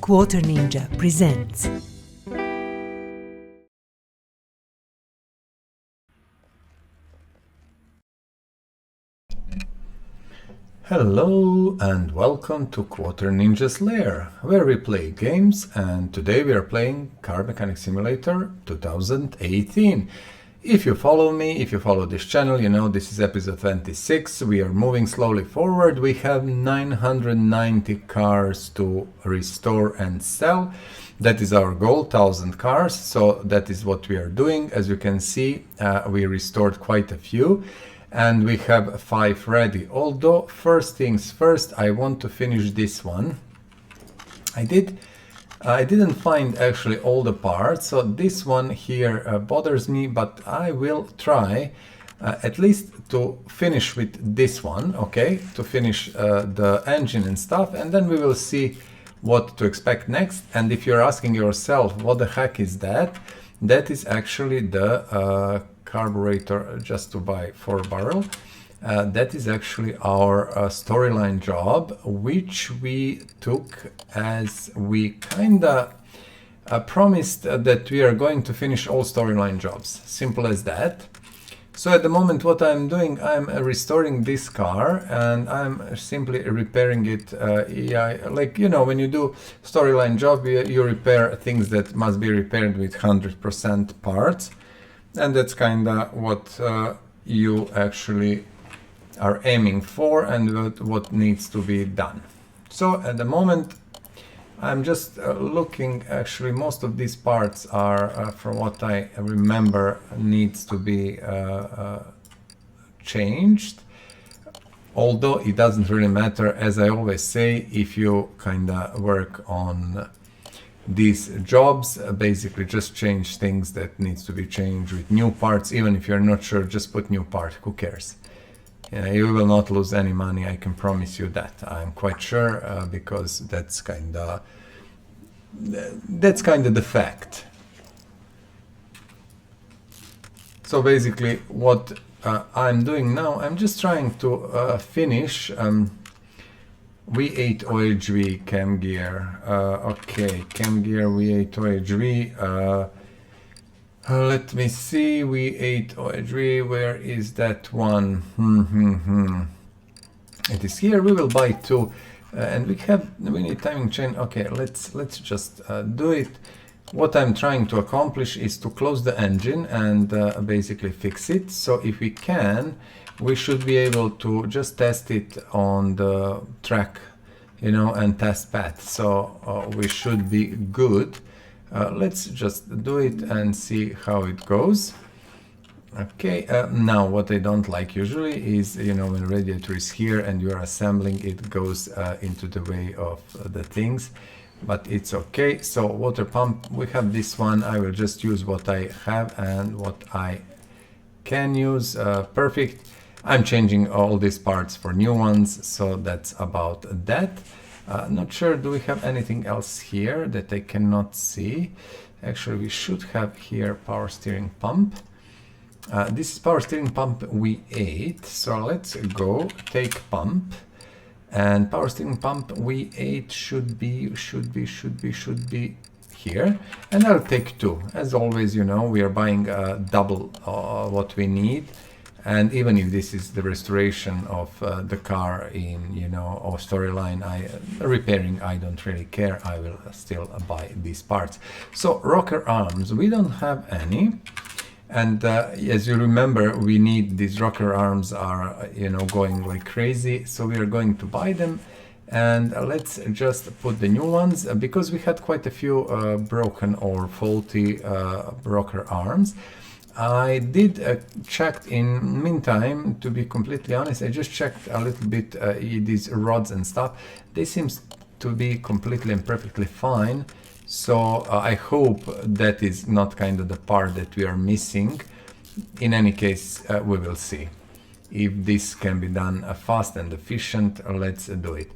Quarter Ninja presents. Hello and welcome to Quarter Ninja's Lair, where we play games, and today we are playing Car Mechanic Simulator 2018. If you follow me, if you follow this channel, you know this is episode 26. We are moving slowly forward. We have 990 cars to restore and sell. That is our goal, 1000 cars. So that is what we are doing. As you can see, we restored quite a few. And we have 5 ready. Although, first things first, I want to finish this one. I didn't find actually all the parts, so this one here bothers me, but I will try at least to finish with this one, okay? To finish the engine and stuff, and then we will see what to expect next. And if you're asking yourself, what the heck is that? That is actually the carburetor just to buy 4-barrel. That is actually our storyline job, which we took as we kinda promised that we are going to finish all storyline jobs. Simple as that. So at the moment what I'm doing, I'm restoring this car and I'm simply repairing it. Like, you know, when you do storyline job, you repair things that must be repaired with 100% parts. And that's kinda what you actually are aiming for and what needs to be done. So at the moment I'm just looking, actually most of these parts are from what I remember needs to be changed, although it doesn't really matter, as I always say, if you kinda work on these jobs, basically just change things that needs to be changed with new parts. Even if you're not sure, just put new part, who cares? You will not lose any money, I can promise you that. I'm quite sure, because that's kinda the fact. So basically what I'm doing now, I'm just trying to finish V8 OHV cam gear. Okay, cam gear V8 OHV. Let me see, V8 OHV, where is that one? It is here. We will buy 2, and we need timing chain. Okay, let's just do it. What I'm trying to accomplish is to close the engine and basically fix it. So if we can, we should be able to just test it on the track, you know, and test path. So we should be good. Let's just do it and see how it goes. Okay, now what I don't like usually is, you know, when radiator is here and you're assembling, it goes into the way of the things, but it's okay. So water pump, we have this one. I will just use what I have and what I can use. Perfect. I'm changing all these parts for new ones, so that's about that. Not sure, do we have anything else here that I cannot see? Actually, we should have here power steering pump. This is power steering pump V8, so let's go take pump. And power steering pump V8 should be here. And I'll take 2. As always, you know, we are buying double what we need. And even if this is the restoration of the car in, you know, or storyline repairing, I don't really care. I will still buy these parts. So rocker arms, we don't have any. And as you remember, we need these rocker arms are, you know, going like crazy. So we are going to buy them. And let's just put the new ones, because we had quite a few broken or faulty rocker arms. I did checked in meantime, to be completely honest, I just checked a little bit these rods and stuff. They seem to be completely and perfectly fine. So I hope that is not kind of the part that we are missing. In any case, we will see. If this can be done fast and efficient, let's do it.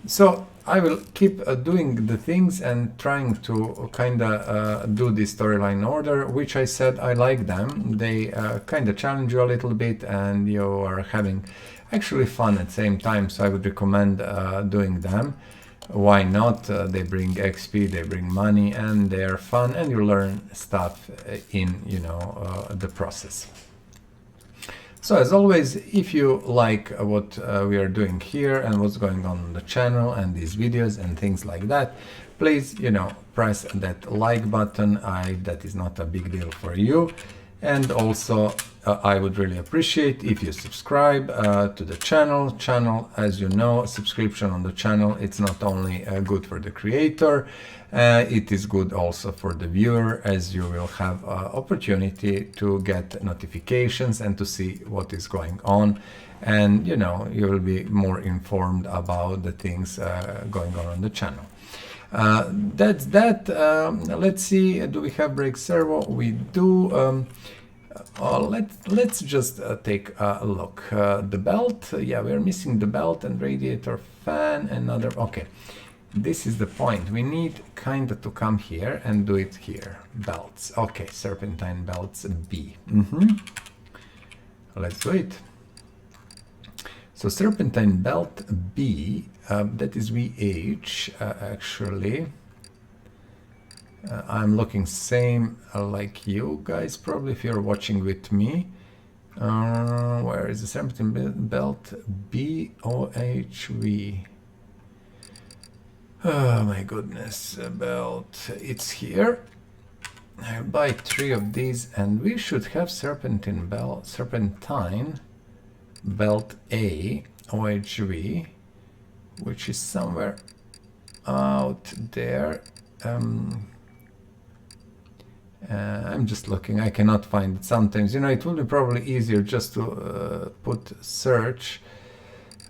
So I will keep doing the things and trying to kinda do this storyline order, which I said I like them. They kinda challenge you a little bit and you are having actually fun at the same time, so I would recommend doing them. why not? They bring XP, they bring money, and they're fun, and you learn stuff in, you know, the process. So as always, if you like what we are doing here and what's going on the channel and these videos and things like that, please, you know, press that like button. That is not a big deal for you. And also, I would really appreciate if you subscribe to the channel. As you know, subscription on the channel, it's not only good for the creator, it is good also for the viewer, as you will have opportunity to get notifications and to see what is going on. And, you know, you will be more informed about the things going on the channel. That's that. Let's see, do we have brake servo? We do. Let's just take a look. The belt, yeah, we're missing the belt and radiator fan, another. Okay, this is the point. We need kind of to come here and do it here. Belts. Okay, serpentine belts B. Let's do it. So serpentine belt B, that is VH actually. I'm looking same like you guys, probably, if you're watching with me. Where is the serpentine belt? BOHV. Oh my goodness, belt. It's here. I'll buy 3 of these, and we should have serpentine belt A OHV, which is somewhere out there. I'm just looking, I cannot find it. Sometimes, you know, it would be probably easier just to put search,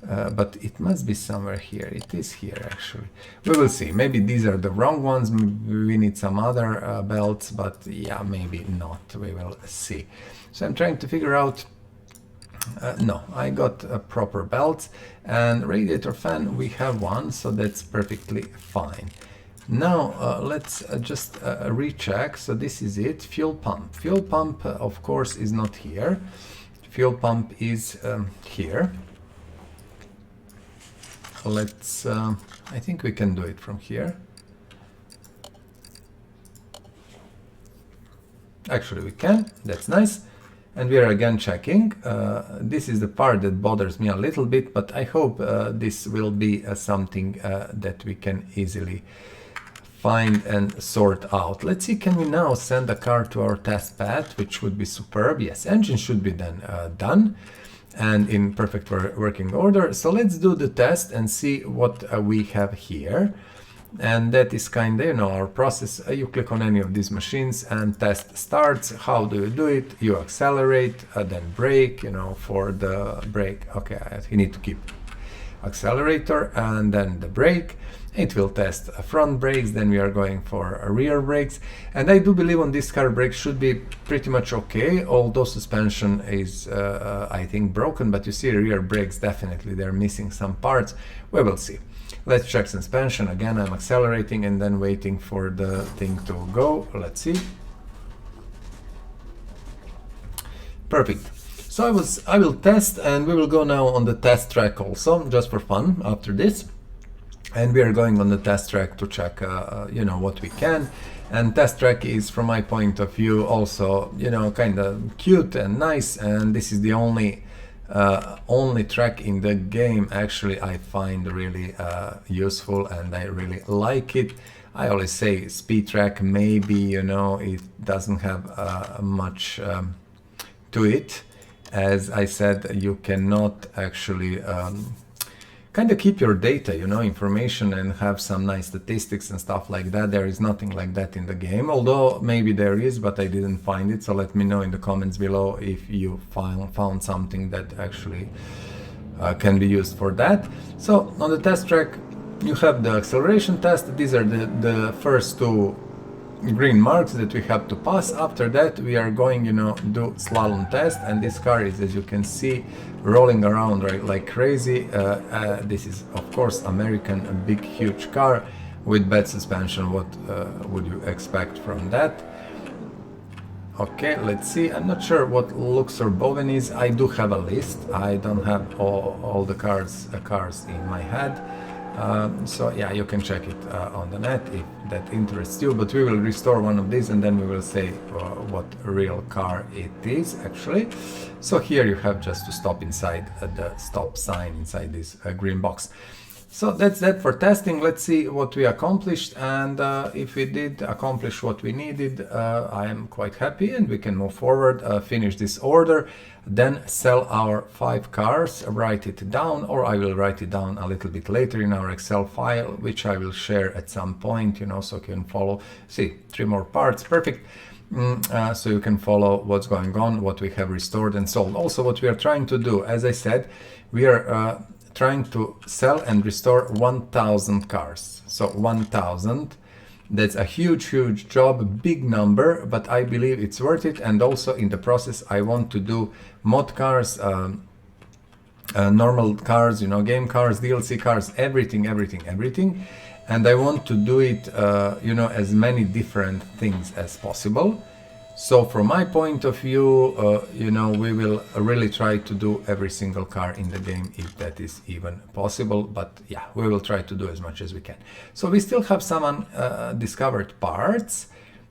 but it must be somewhere here. It is here actually. We will see. Maybe these are the wrong ones. We need some other belts, but yeah, maybe not. We will see. So I'm trying to figure out. No, I got proper belts, and radiator fan, we have one, so that's perfectly fine. Now let's just recheck. So this is it. Fuel pump. Fuel pump, of course, is not here. Fuel pump is here. Let's. I think we can do it from here. Actually, we can. That's nice. And we are again checking. This is the part that bothers me a little bit, but I hope this will be something that we can easily find and sort out. Let's see, can we now send a car to our test pad, which would be superb. Yes, engine should be then done and in perfect working order. So let's do the test and see what we have here. And that is kind of, you know, our process. You click on any of these machines and test starts. How do you do it? You accelerate, then brake, you know, for the brake. Okay, you need to keep accelerator and then the brake. It will test front brakes, then we are going for rear brakes. And I do believe on this car brakes should be pretty much okay, although suspension is, I think, broken. But you see rear brakes, definitely, they're missing some parts. We will see. Let's check suspension. Again, I'm accelerating and then waiting for the thing to go. Let's see. Perfect. So I will test, and we will go now on the test track also, just for fun after this. And we are going on the test track to check, you know, what we can. And test track is, from my point of view, also, you know, kind of cute and nice. And this is the only track in the game actually I find really useful, and I really like it. I always say speed track, maybe, you know, it doesn't have much to it. As I said, you cannot actually kind of keep your data, you know, information, and have some nice statistics and stuff like that. There is nothing like that in the game, although maybe there is, but I didn't find it. So let me know in the comments below if you found something that actually can be used for that. So on the test track, you have the acceleration test. These are the first 2 green marks that we have to pass. After that, we are going, you know, do slalom test, and this car is, as you can see, rolling around right like crazy. This is, of course, American, a big, huge car with bad suspension. What would you expect from that? Okay, let's see. I'm not sure what Lux or Bowen is. I do have a list. I don't have all the cars in my head. So yeah, you can check it on the net if that interests you, but we will restore one of these and then we will say what real car it is actually. So here you have just to stop inside the stop sign inside this green box. So that's that for testing. Let's see what we accomplished, and if we did accomplish what we needed, I am quite happy and we can move forward, finish this order, then sell our 5 cars, write it down, or I will write it down a little bit later in our Excel file, which I will share at some point, you know, so you can follow. See, 3 more parts, perfect. So you can follow what's going on, what we have restored and sold. Also, what we are trying to do, as I said, we are trying to sell and restore 1,000 cars. So 1,000, that's a huge job, big number, but I believe it's worth it. And also in the process, I want to do mod cars, normal cars, you know, game cars, DLC cars, everything. And I want to do it, you know, as many different things as possible. So from my point of view, you know, we will really try to do every single car in the game if that is even possible. But yeah, we will try to do as much as we can. So we still have some undiscovered parts.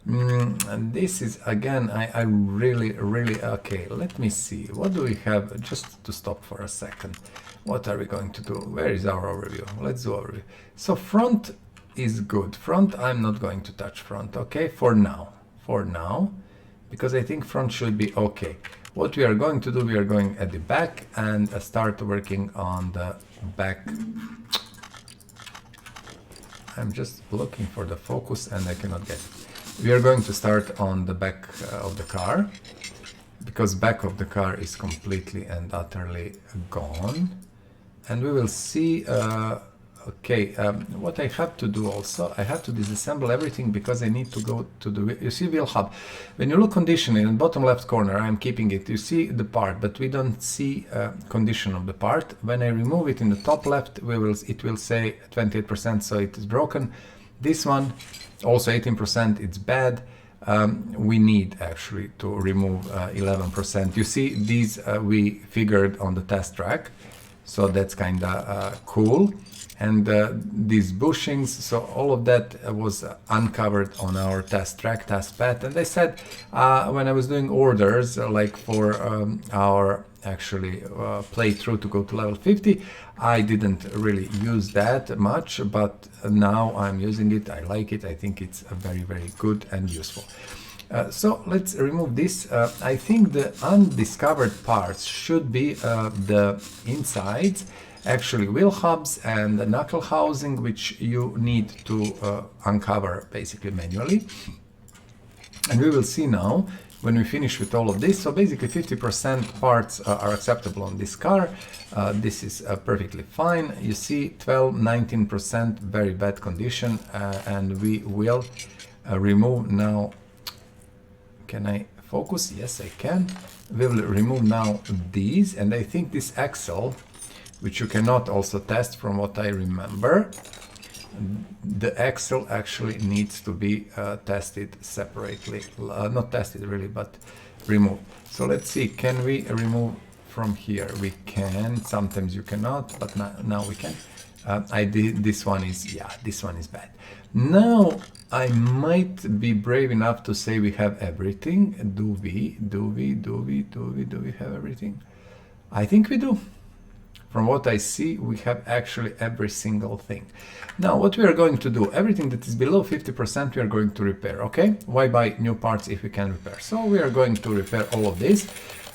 And this is, again, I really, okay, let me see. What do we have? Just to stop for a second. What are we going to do? Where is our overview? Let's do overview. So front is good. Front, I'm not going to touch front, okay, for now. Because I think front should be okay. What we are going to do, we are going at the back and start working on the back. I'm just looking for the focus and I cannot get it. We are going to start on the back of the car, because back of the car is completely and utterly gone. And we will see, okay, what I have to do also, I have to disassemble everything because I need to go to the, you see wheel hub. When you look condition in the bottom left corner, I'm keeping it, you see the part, but we don't see condition of the part. When I remove it in the top left, it will say 28%, so it is broken. This one, also 18%, it's bad. We need actually to remove 11%. You see, these we figured on the test track, so that's kind of cool. And these bushings, so all of that was uncovered on our test track, test pad. And I said, when I was doing orders, like for our actually playthrough to go to level 50, I didn't really use that much, but now I'm using it. I like it. I think it's very good and useful. So let's remove this. I think the undiscovered parts should be the insides, actually wheel hubs and the knuckle housing, which you need to uncover basically manually. And we will see now when we finish with all of this. So basically 50% parts are acceptable on this car. This is perfectly fine. You see 12-19% very bad condition, and we will remove now. Can I focus? Yes, I can. We will remove now these, and I think this axle, which you cannot also test from what I remember, the axle actually needs to be tested separately. Not tested really, but removed. So let's see, can we remove from here? We can. Sometimes you cannot, but now we can. I did. This one is, yeah, this one is bad. Now I might be brave enough to say we have everything. Do we have everything? I think we do. From what I see, we have actually every single thing. Now, what we are going to do, everything that is below 50% we are going to repair, okay? Why buy new parts if we can repair? So we are going to repair all of this.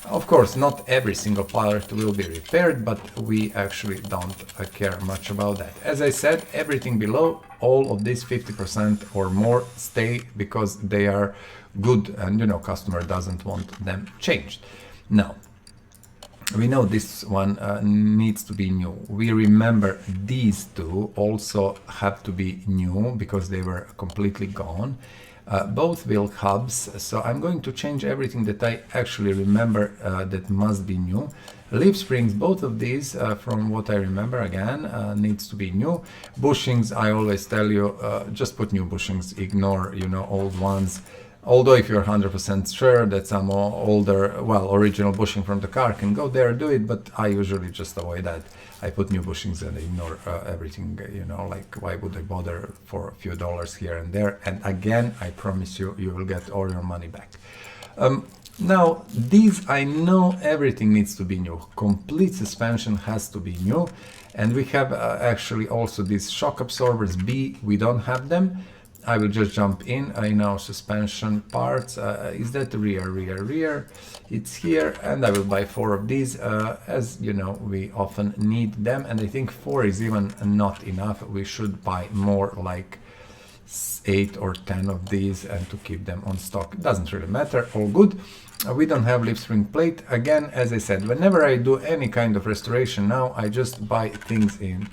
Of course, not every single part will be repaired, but we actually don't care much about that. As I said, everything below, all of this 50% or more stay because they are good and, you know, customer doesn't want them changed. Now, we know this one needs to be new. We remember these two also have to be new because they were completely gone. Both wheel hubs, so I'm going to change everything that I actually remember that must be new. Leaf springs, both of these, from what I remember, again, needs to be new. Bushings, I always tell you, just put new bushings, ignore, you know, old ones. Although if you're 100% sure that some older, well, original bushing from the car can go there, do it, but I usually just avoid that. I put new bushings and ignore everything, you know, like why would I bother for a few dollars here and there? And again, I promise you, you will get all your money back. Now, these, I know everything needs to be new. Complete suspension has to be new. And we have actually also these shock absorbers B, we don't have them. I will just jump in our suspension parts. Is that rear? It's here, and I will buy 4 of these. As you know, we often need them, and I think 4 is even not enough. We should buy more, like 8 or 10 of these, and to keep them on stock. It doesn't really matter, all good. We don't have lip spring plate. Again, as I said, whenever I do any kind of restoration now, I just buy things in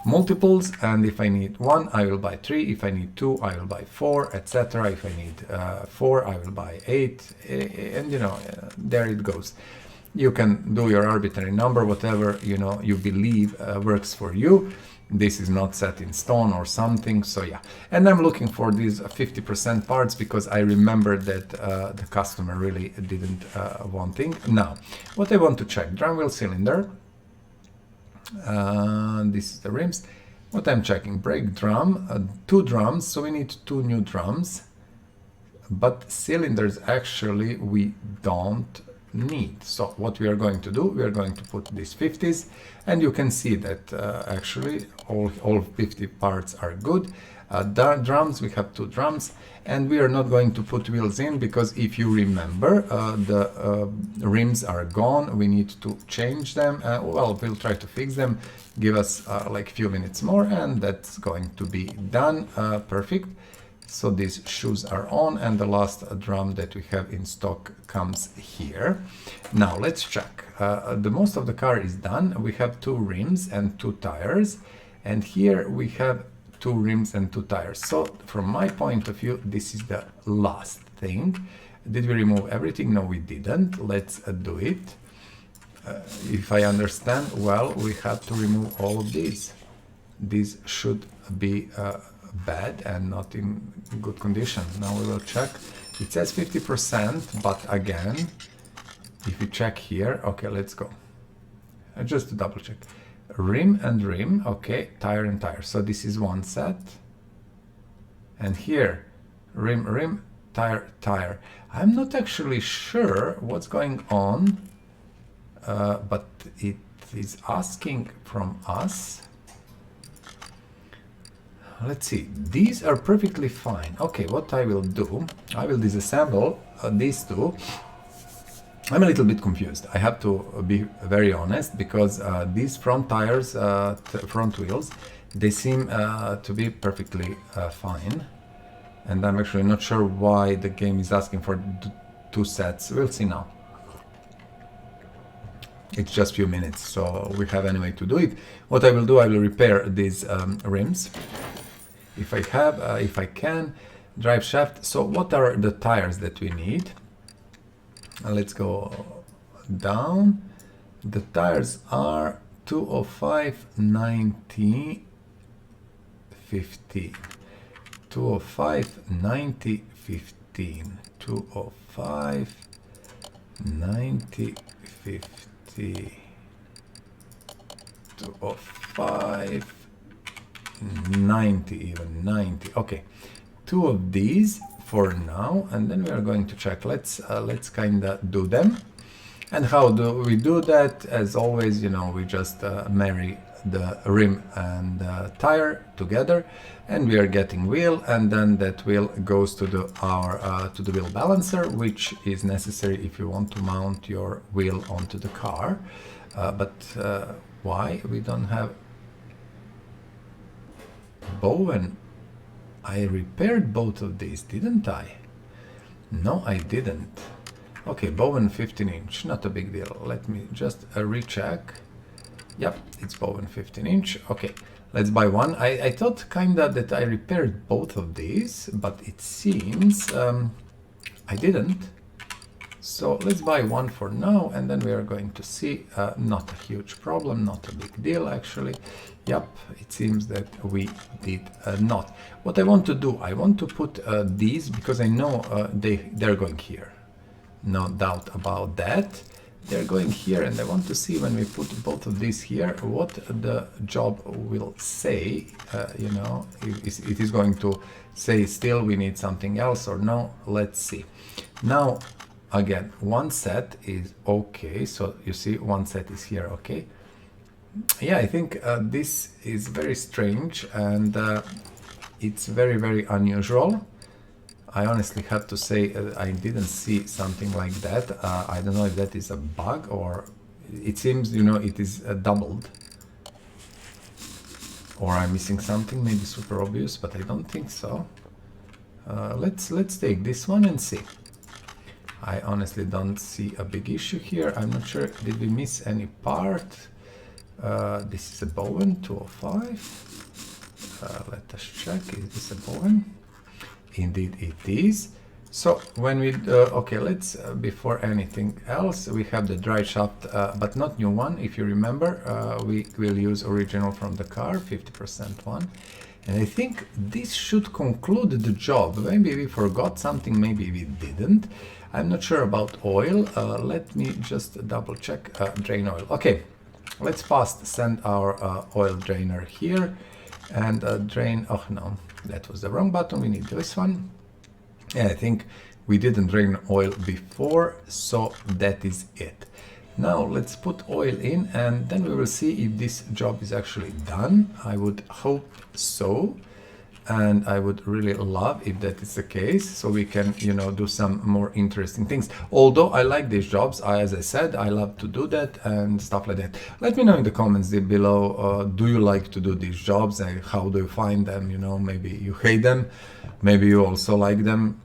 multiples, and if I need 1, I will buy 3. If I need 2, I will buy 4, etc. If I need 4, I will buy 8, and you know, there it goes. You can do your arbitrary number, whatever you know you believe works for you. This is not set in stone or something, so yeah. And I'm looking for these 50% parts because I remember that the customer really didn't want things. Now, what I want to check, drum wheel cylinder. This is the rims. What I'm checking, brake drum, 2 drums, so we need 2 new drums. But cylinders actually we don't need. So what we are going to do, we are going to put these 50s, and you can see that actually all 50 parts are good. Drums, we have 2 drums, and we are not going to put wheels in because if you remember, the rims are gone. We need to change them. Well, we'll try to fix them. Give us like a few minutes more, and that's going to be done. Perfect. So these shoes are on, and the last drum that we have in stock comes here. Now let's check. The most of the car is done. We have 2 rims and 2 tires, and here we have 2 rims and 2 tires. So from my point of view, this is the last thing. Did we remove everything? No, we didn't. Let's do it. If I understand well, we have to remove all of these. These should be bad and not in good condition. Now we will check. It says 50%, but again, if you check here, okay, let's go. Just to double check. Rim and rim, okay, tire and tire. So this is one set. And here, rim, rim, tire, tire. I'm not actually sure what's going on, but it is asking from us. Let's see, these are perfectly fine. Okay, what I will do, I will disassemble these 2. I'm a little bit confused. I have to be very honest because these front tires, front wheels, they seem to be perfectly fine. And I'm actually not sure why the game is asking for 2 sets. We'll see now. It's just a few minutes, so we have any way to do it. What I will do, I will repair these rims. If I have, if I can, drive shaft. So what are the tires that we need? Let's go down. The tires are 205, 90, 15. 205, 90, 15. 205, 90, 50. 205, 90, even 90. Okay, 2 of these for now, and then we are going to check. Let's kind of do them. And how do we do that? As always, you know, we just marry the rim and tire together, and we are getting wheel, and then that wheel goes to the to the wheel balancer, which is necessary if you want to mount your wheel onto the car. But why we don't have Bowen? I repaired both of these, didn't I? No, I didn't. Okay, Bowen 15-inch, not a big deal. Let me just recheck. Yep, it's Bowen 15-inch. Okay, let's buy one. I thought kinda that I repaired both of these, but it seems I didn't. So let's buy one for now, and then we are going to see. Not a huge problem, not a big deal actually. Yep, it seems that we did not. What I want to do, I want to put these, because I know they're going here. No doubt about that. they're going here, and I want to see when we put both of these here what the job will say. You know, it is going to say still we need something else or no. Let's see. Now again, one set is okay, so you see one set is here. Okay, yeah, I think this is very strange, and it's very, very unusual. I honestly have to say I didn't see something like that. I don't know if that is a bug, or it seems, you know, it is doubled, or I'm missing something, maybe super obvious, but I don't think so. Let's take this one and see. I honestly don't see a big issue here. I'm not sure, did we miss any part? This is a Bowen 205. Let us check, is this a Bowen? Indeed it is. So when we okay, let's before anything else, we have the dry shaft, but not new one. If you remember, we will use original from the car, 50% one, and I think this should conclude the job. Maybe we forgot something, maybe we didn't. I'm not sure about oil. Let me just double check. Drain oil. Okay, let's fast send our oil drainer here and drain. Oh no, that was the wrong button. We need this one. Yeah, I think we didn't drain oil before, so that is it. Now let's put oil in, and then we will see if this job is actually done. I would hope so, and I would really love if that is the case, so we can, you know, do some more interesting things. Although I like these jobs, as I said, I love to do that and stuff like that. Let me know in the comments below, do you like to do these jobs, and how do you find them? You know, maybe you hate them, maybe you also like them.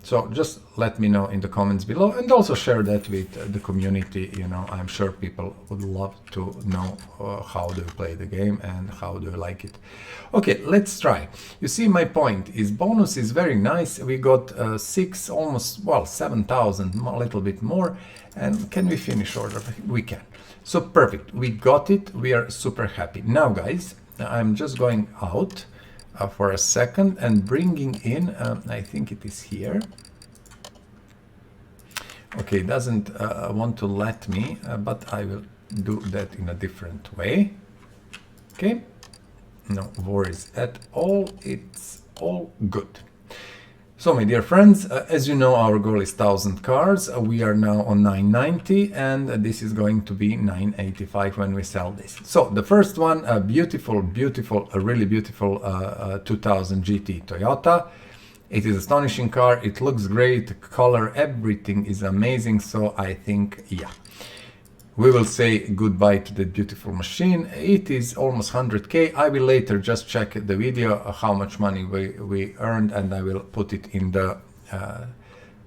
So just let me know in the comments below, and also share that with the community. You know, I'm sure people would love to know how do you play the game and how do you like it. Okay, let's try. You see, my point is bonus is very nice. We got 6, almost, well, 7,000, a little bit more. And can we finish order? We can. So perfect, we got it. We are super happy. Now guys, I'm just going out for a second and bringing in, I think it is here. Okay, it doesn't want to let me, but I will do that in a different way. Okay, no worries at all, it's all good. So my dear friends, as you know, our goal is 1,000 cars. We are now on 990, and this is going to be 985 when we sell this. So the first one, a beautiful, a really beautiful 2000 GT Toyota. It is astonishing car, it looks great, color, everything is amazing. So I think, yeah, we will say goodbye to the beautiful machine. It is almost 100k. I will later just check the video how much money we earned, and I will put it in the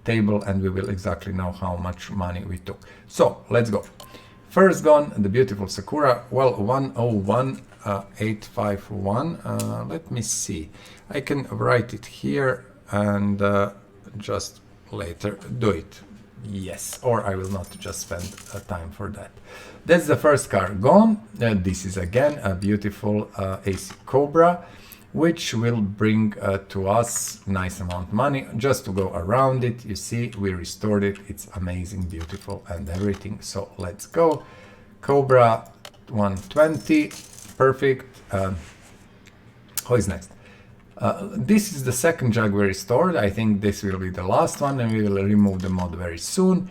table, and we will exactly know how much money we took. So let's go. First gone, the beautiful Sakura, well, 101851. Let me see, I can write it here and just later do it. Yes, or I will not just spend time for that. That's the first car gone. This is again a beautiful AC Cobra, which will bring to us nice amount of money just to go around it. You see, we restored it. It's amazing, beautiful, and everything. So let's go. Cobra 120, perfect. Who is next? This is the second Jaguar restored. I think this will be the last one, and we will remove the mod very soon.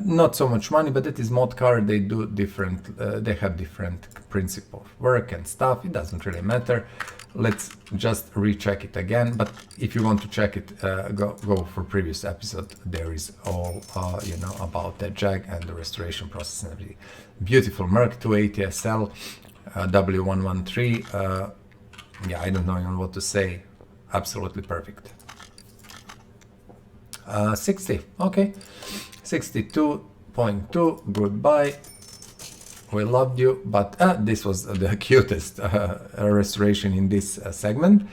Not so much money, but it is mod car. They do different, they have different principle of work and stuff. It doesn't really matter. Let's just recheck it again. But if you want to check it, go for previous episode. There is all you know about that Jag and the restoration process and everything. Beautiful Merc 280 SL W113. Yeah, I don't know even what to say. Absolutely perfect. 60, okay. 62.2, goodbye. We loved you, but this was the cutest restoration in this segment.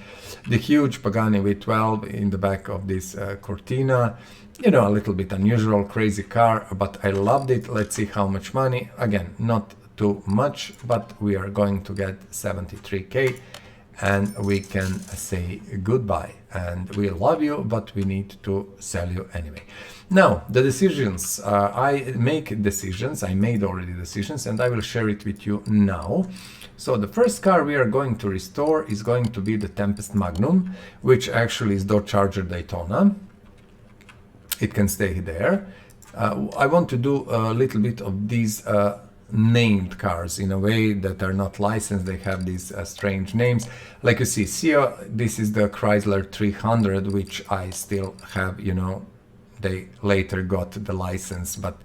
The huge Pagani V12 in the back of this Cortina. You know, a little bit unusual, crazy car, but I loved it. Let's see how much money. Again, not too much, but we are going to get 73k. and we can say goodbye. And we love you, but we need to sell you anyway. Now, the decisions, I make decisions, I made already decisions, and I will share it with you now. So the first car we are going to restore is going to be the Tempest Magnum, which actually is the Charger Daytona. It can stay there. I want to do a little bit of these named cars in a way that are not licensed. They have these strange names. Like you see, Sceo, this is the Chrysler 300, which I still have, you know, they later got the license, but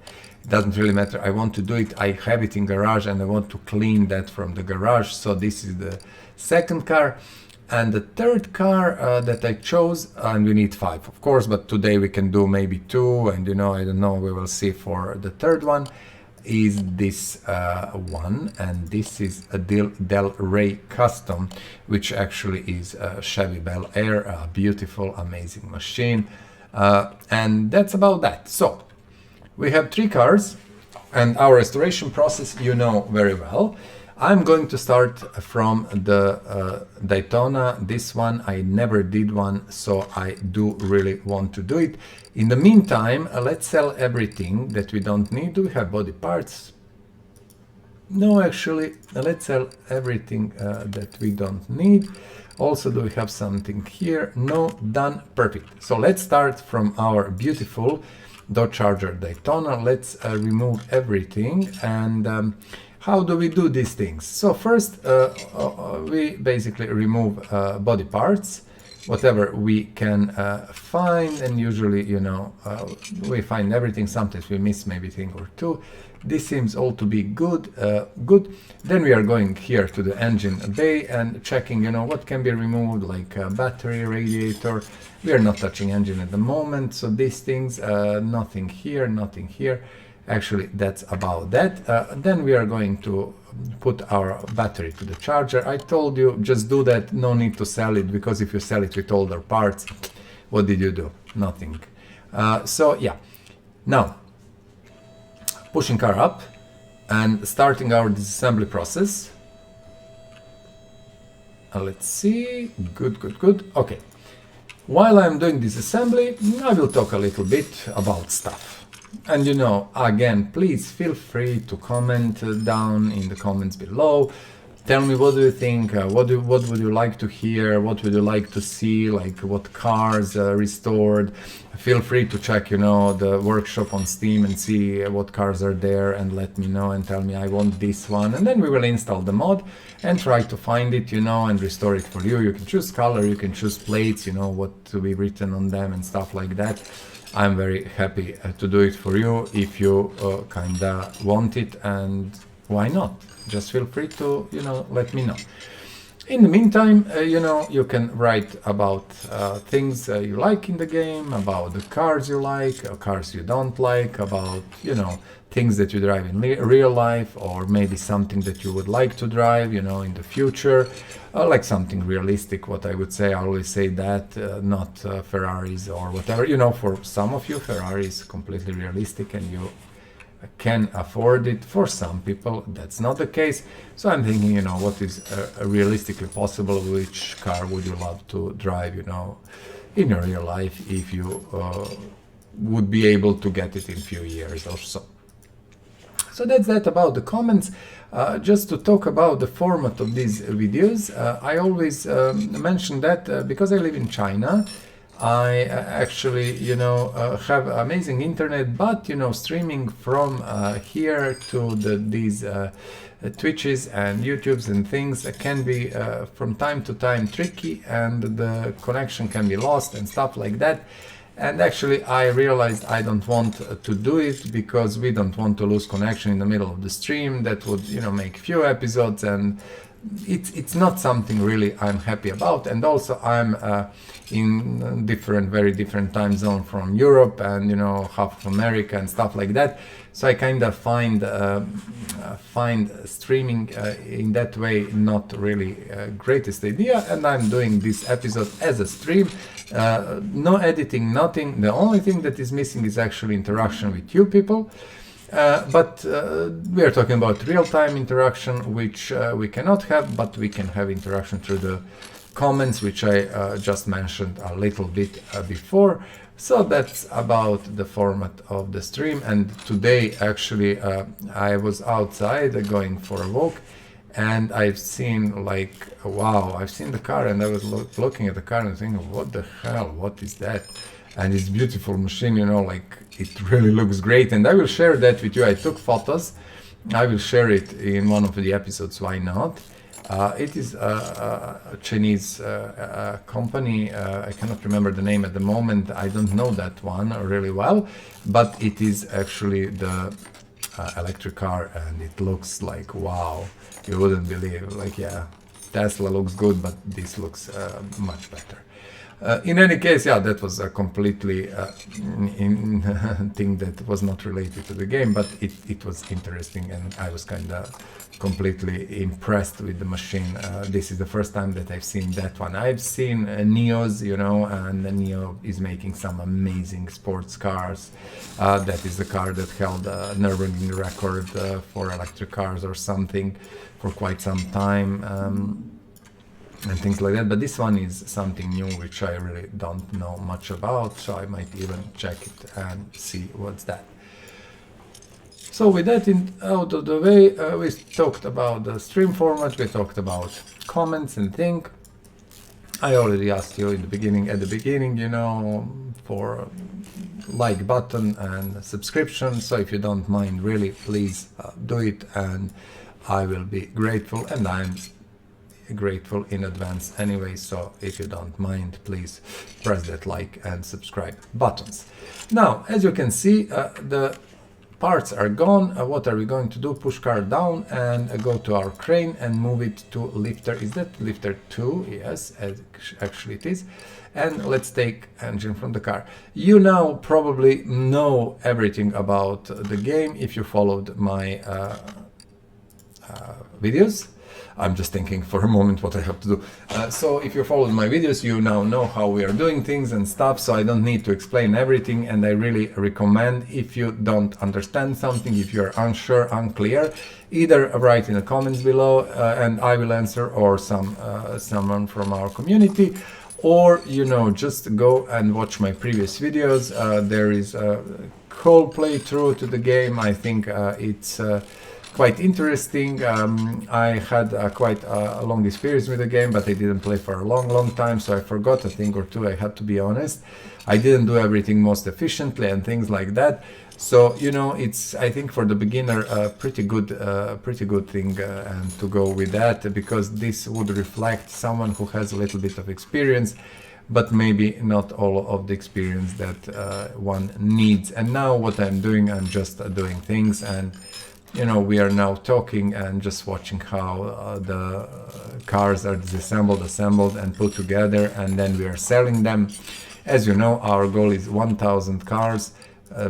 it doesn't really matter. I want to do it. I have it in garage and I want to clean that from the garage. So this is the second car. And the third car that I chose, and we need 5 of course, but today we can do maybe 2, and you know, I don't know, we will see for the third one, is this one, and this is a Delray custom, which actually is a Chevy Bel Air, a beautiful, amazing machine. And that's about that. So we have 3 cars, and our restoration process you know very well. I'm going to start from the Daytona. This one I never did one, so I do really want to do it. In the meantime, let's sell everything that we don't need. Do we have body parts? No, actually, let's sell everything that we don't need. Also, do we have something here? No, done, perfect. So let's start from our beautiful Dodge Charger Daytona. Let's remove everything. And how do we do these things? So first, we basically remove body parts, whatever we can find, and usually, you know, we find everything. Sometimes we miss maybe a thing or two. This seems all to be good. Then we are going here to the engine bay and checking, you know, what can be removed, like battery, radiator. We are not touching engine at the moment, so these things, nothing here, nothing here. Actually, that's about that. Then we are going to put our battery to the charger. I told you, just do that, no need to sell it, because if you sell it with older parts, what did you do? Nothing. So yeah, now pushing car up and starting our disassembly process. Let's see, good. Okay, while I'm doing disassembly, I will talk a little bit about stuff. And you know, again, please feel free to comment down in the comments below. Tell me, what do you think? What would you like to hear? What would you like to see? Like what cars restored? Feel free to check, you know, the workshop on Steam and see what cars are there, and let me know and tell me I want this one, and then we will install the mod and try to find it, you know, and restore it for you. You can choose color, you can choose plates, you know, what to be written on them and stuff like that. I'm very happy to do it for you if you kinda want it, and why not? Just feel free to, you know, let me know. In the meantime, you know, you can write about things you like in the game, about the cars you like, cars you don't like, about, you know, things that you drive in real life, or maybe something that you would like to drive, you know, in the future, like something realistic. What I would say, I always say that, not Ferraris or whatever. You know, for some of you, Ferrari is completely realistic and you can afford it. For some people, that's not the case. So I'm thinking, you know, what is realistically possible? Which car would you love to drive, you know, in your real life, if you would be able to get it in a few years or so. So that's that about the comments. Just to talk about the format of these videos, I always mention that because I live in China, I actually, you know, have amazing internet, but, you know, streaming from here to these Twitches and YouTubes and things can be from time to time tricky, and the connection can be lost and stuff like that. And actually I realized I don't want to do it, because we don't want to lose connection in the middle of the stream. That would, you know, make few episodes, and it's not something really I'm happy about. And also I'm in very different time zone from Europe and, you know, half of America and stuff like that. So I kind of find streaming in that way not really greatest idea, and I'm doing this episode as a stream. No editing, nothing. The only thing that is missing is actually interaction with you people. But we are talking about real-time interaction, which we cannot have, but we can have interaction through the comments, which I just mentioned a little bit before. So that's about the format of the stream. And today, actually, I was outside going for a walk, and I've seen, like, wow, I've seen the car, and I was looking at the car and thinking, what the hell, what is that? And it's beautiful machine, you know, like, it really looks great. And I will share that with you. I took photos. I will share it in one of the episodes, why not? It is a Chinese company. I cannot remember the name at the moment. I don't know that one really well, but it is actually the electric car, and it looks like, wow, you wouldn't believe, like, yeah, Tesla looks good, but this looks much better. In any case, yeah, that was a completely thing that was not related to the game, but it was interesting, and I was kind of completely impressed with the machine. This is the first time that I've seen that one. I've seen Neos, you know, and the Neo is making some amazing sports cars. That is the car that held a Nürburgring record for electric cars or something for quite some time. And things like that, but this one is something new which I really don't know much about, so I might even check it and see what's that. So with that out of the way, we talked about the stream format, we talked about comments and things. I already asked you at the beginning, you know, for like button and subscription, so if you don't mind, really, please do it, and I will be grateful, and I'm grateful in advance anyway. So if you don't mind, please press that like and subscribe buttons. Now, as you can see, the parts are gone. What are we going to do? Push car down and go to our crane and move it to lifter. Is that lifter 2? Yes, actually it is. And let's take engine from the car. You now probably know everything about the game if you followed my videos. I'm just thinking for a moment what I have to do. So if you followed my videos, you now know how we are doing things and stuff, so I don't need to explain everything, and I really recommend, if you don't understand something, if you're unsure, unclear, either write in the comments below and I will answer, or someone from our community, or, you know, just go and watch my previous videos. There is a whole playthrough to the game. I think it's quite interesting. I had quite a long experience with the game, but I didn't play for a long time, so I forgot a thing or two, I had to be honest. I didn't do everything most efficiently and things like that. So, you know, it's, I think for the beginner, a pretty good thing, and to go with that, because this would reflect someone who has a little bit of experience, but maybe not all of the experience that one needs. And now what I'm doing, I'm just doing things, and you know, we are now talking and just watching how the cars are disassembled, assembled and put together, and then we are selling them. As you know, our goal is 1,000 cars.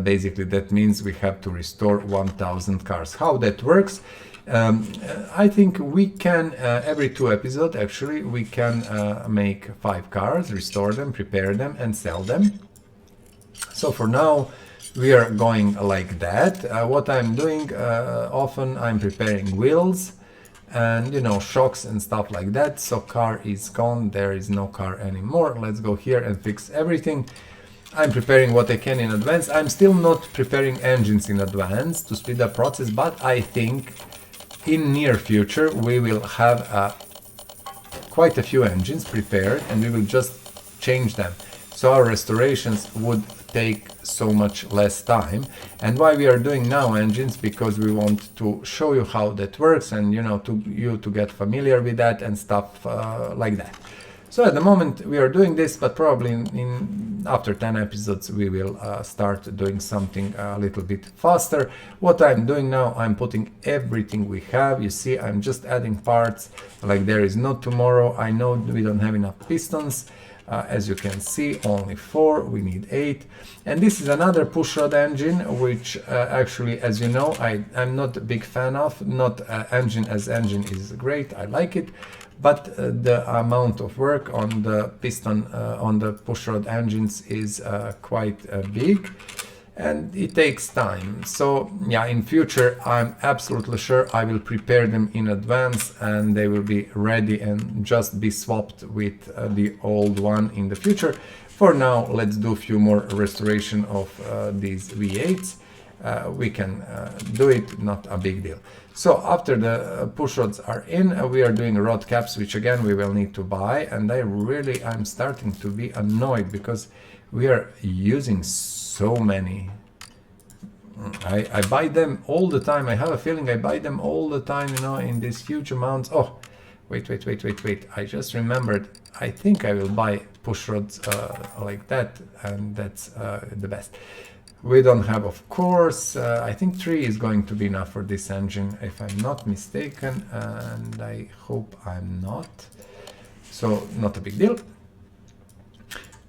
Basically, that means we have to restore 1,000 cars. How that works? I think we can, every 2 episodes actually, we can make 5 cars, restore them, prepare them and sell them. So for now, we are going like that. What I'm doing, often I'm preparing wheels and, you know, shocks and stuff like that. So car is gone, there is no car anymore. Let's go here and fix everything. I'm preparing what I can in advance. I'm still not preparing engines in advance to speed up process, but I think in near future we will have quite a few engines prepared, and we will just change them. So our restorations would take so much less time. And why we are doing now engines? Because we want to show you how that works, and, you know, to get familiar with that and stuff like that. So at the moment we are doing this, but probably after 10 episodes we will start doing something a little bit faster. What I'm doing now, I'm putting everything we have. You see, I'm just adding parts like there is no tomorrow. I know we don't have enough pistons. As you can see, only 4, we need 8. And this is another pushrod engine, which actually, as you know, I'm not a big fan of. Not engine as engine is great, I like it, but the amount of work on the piston, on the pushrod engines is quite big. and it takes time. So yeah, in future I'm absolutely sure I will prepare them in advance and they will be ready and just be swapped with the old one in the future. For now, let's do a few more restoration of these V8s. We can do it, not a big deal. So after the push rods are in, we are doing rod caps, which again we will need to buy, and I'm starting to be annoyed because we are using so many. I buy them all the time. I have a feeling I buy them all the time, you know, in these huge amounts. Oh, wait. I just remembered. I think I will buy push rods like that, and that's the best. We don't have, of course, I think 3 is going to be enough for this engine, if I'm not mistaken, and I hope I'm not. So, not a big deal.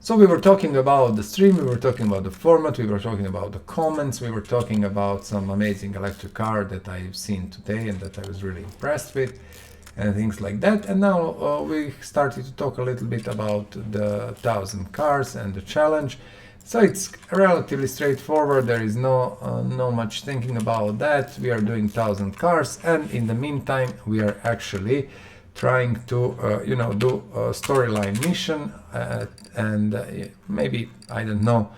So we were talking about the stream, we were talking about the format, we were talking about the comments, we were talking about some amazing electric car that I've seen today and that I was really impressed with, and things like that. And now we started to talk a little bit about the 1,000 cars and the challenge. So it's relatively straightforward. There is no much thinking about that. We are doing 1,000 cars, and in the meantime we are actually trying to do a storyline mission, and maybe, I don't know,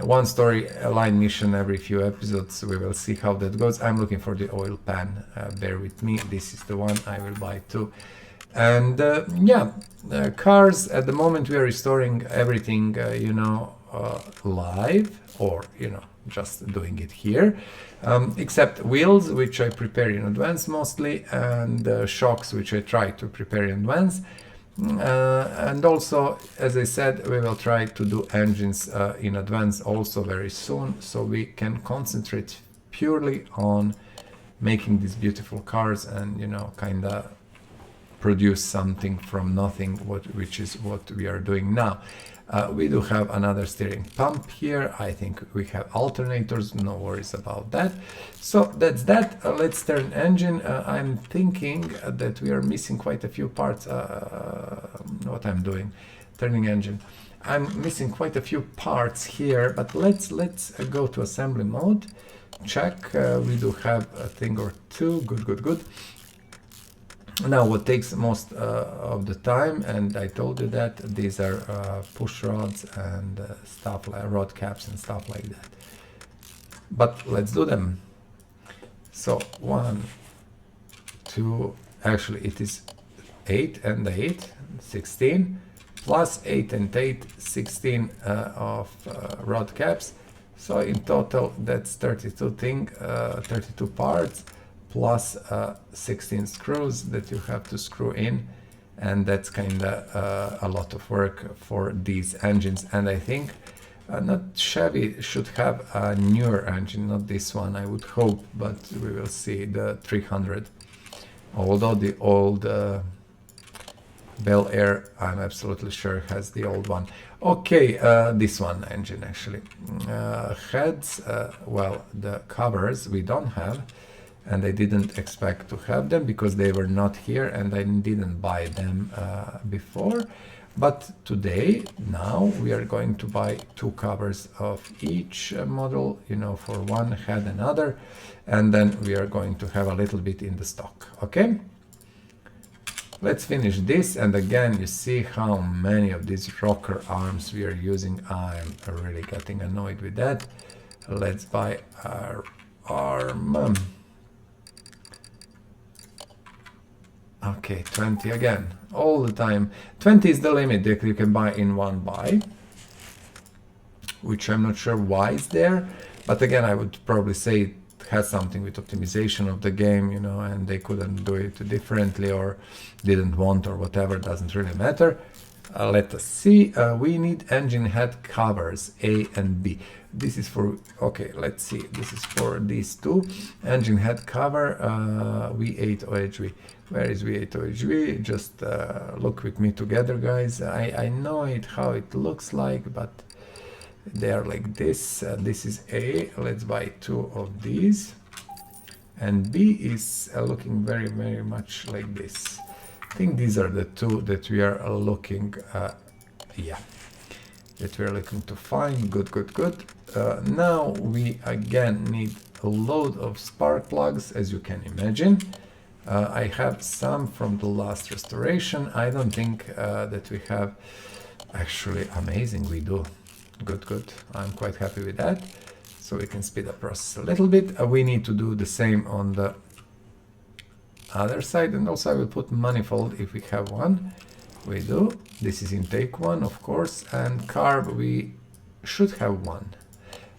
one storyline mission every few episodes. We will see how that goes. I'm looking for the oil pan, bear with me, this is the one I will buy too. And cars, at the moment we are restoring everything live, or just doing it here, except wheels, which I prepare in advance mostly, and shocks, which I try to prepare in advance. And also, as I said, we will try to do engines in advance also very soon, so we can concentrate purely on making these beautiful cars and kind of produce something from nothing, which is what we are doing now. We do have another steering pump here. I think we have alternators, no worries about that. So that's that. Let's turn engine. I'm thinking that we are missing quite a few parts. What I'm doing, turning engine. I'm missing quite a few parts here, but let's go to assembly mode. Check. We do have a thing or two. Good. Now, what takes most of the time, and I told you that these are push rods and stuff like rod caps and stuff like that. But let's do them. So 1, 2, actually it is 8 and 8, 16, plus 8 and 8, 16 of rod caps. So in total that's 32 parts. Plus 16 screws that you have to screw in, and that's kind of a lot of work for these engines. And I think not Chevy should have a newer engine, not this one, I would hope, but we will see, the 300. Although the old Bel Air, I'm absolutely sure, has the old one. Okay, this one engine actually. Heads, well, the covers we don't have, and I didn't expect to have them because they were not here and I didn't buy them before. But today, now, we are going to buy 2 covers of each model, for one head and other, and then we are going to have a little bit in the stock, okay? Let's finish this, and again, you see how many of these rocker arms we are using. I'm really getting annoyed with that. Let's buy our arm. Okay, 20 again, all the time. 20 is the limit that you can buy in one buy, which I'm not sure why it's there, but again, I would probably say it has something with optimization of the game, and they couldn't do it differently or didn't want or whatever, doesn't really matter. Let us see, we need engine head covers A and B. This is for, okay, let's see, this is for these 2. Engine head cover, V8 OHV. Where is V8 OHV? Just look with me together, guys. I know how it looks like, but they are like this. This is A. Let's buy 2 of these. And B is looking very, very much like this. I think these are the 2 that we are looking, that we are looking to find. Good. Now we again need a load of spark plugs, as you can imagine. I have some from the last restoration. I don't think that we have, actually amazing, we do. Good. I'm quite happy with that. So we can speed up process a little bit. We need to do the same on the other side, and also I will put manifold if we have one. We do. This is intake one, of course, and carb we should have one.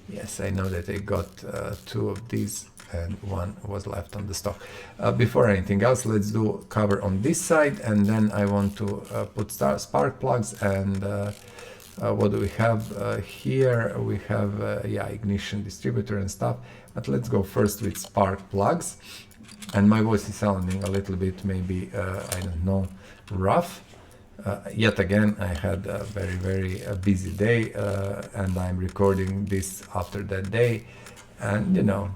Yes, I know that I got 2 of these and one was left on the stock. Before anything else, let's do cover on this side, and then I want to put spark plugs. And what do we have here? We have yeah, ignition distributor and stuff, but let's go first with spark plugs. And my voice is sounding a little bit maybe I don't know, rough. Yet again, I had a very busy day, and I'm recording this after that day, and you know,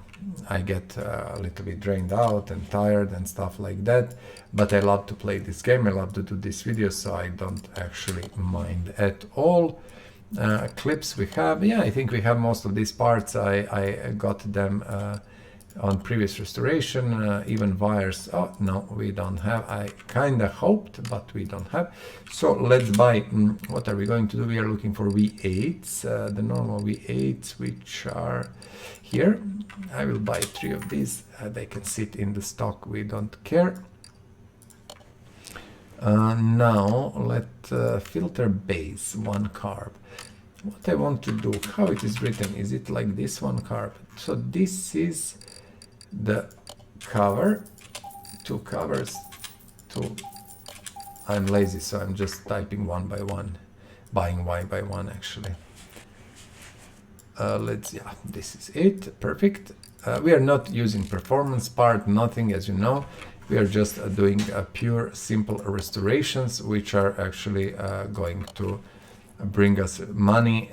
I get a little bit drained out and tired and stuff like that, but I love to play this game, I love to do this video, so I don't actually mind at all. Clips we have, yeah, I think we have most of these parts. I got them on previous restoration, even wires. Oh no, we don't have. I kinda hoped, but we don't have. So let's buy. What are we going to do? We are looking for V8s, the normal V8s, which are here. I will buy 3 of these. They can sit in the stock, we don't care. Now let filter base 1 carb. What I want to do, how it is written, is it like this 1 carb? So this is the cover, 2 covers, 2. I'm lazy, so I'm just typing one by one, buying one by one actually. Yeah, this is it, perfect. We are not using performance part, nothing, as you know. We are just doing pure simple restorations, which are actually going to bring us money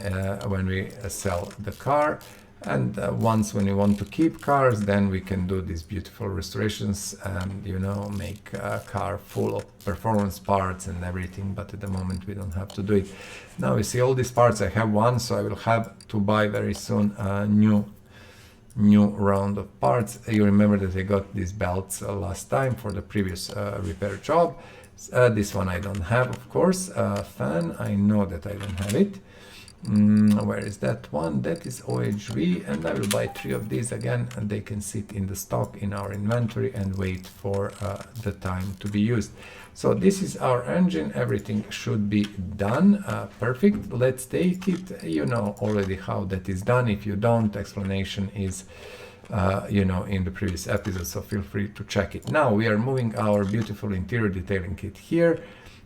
when we sell the car. And once when you want to keep cars, then we can do these beautiful restorations and, you know, make a car full of performance parts and everything. But at the moment we don't have to do it. Now you see all these parts, I have one, so I will have to buy very soon a new round of parts. You remember that I got these belts last time for the previous repair job. This one I don't have, of course. Fan, I know that I don't have it. Where is that one? That is OHV, and I will buy 3 of these again, and they can sit in the stock in our inventory and wait for the time to be used. So this is our engine, everything should be done. Perfect, let's take it. You know already how that is done. If you don't, explanation is you know, in the previous episode, so feel free to check it. Now we are moving our beautiful interior detailing kit here.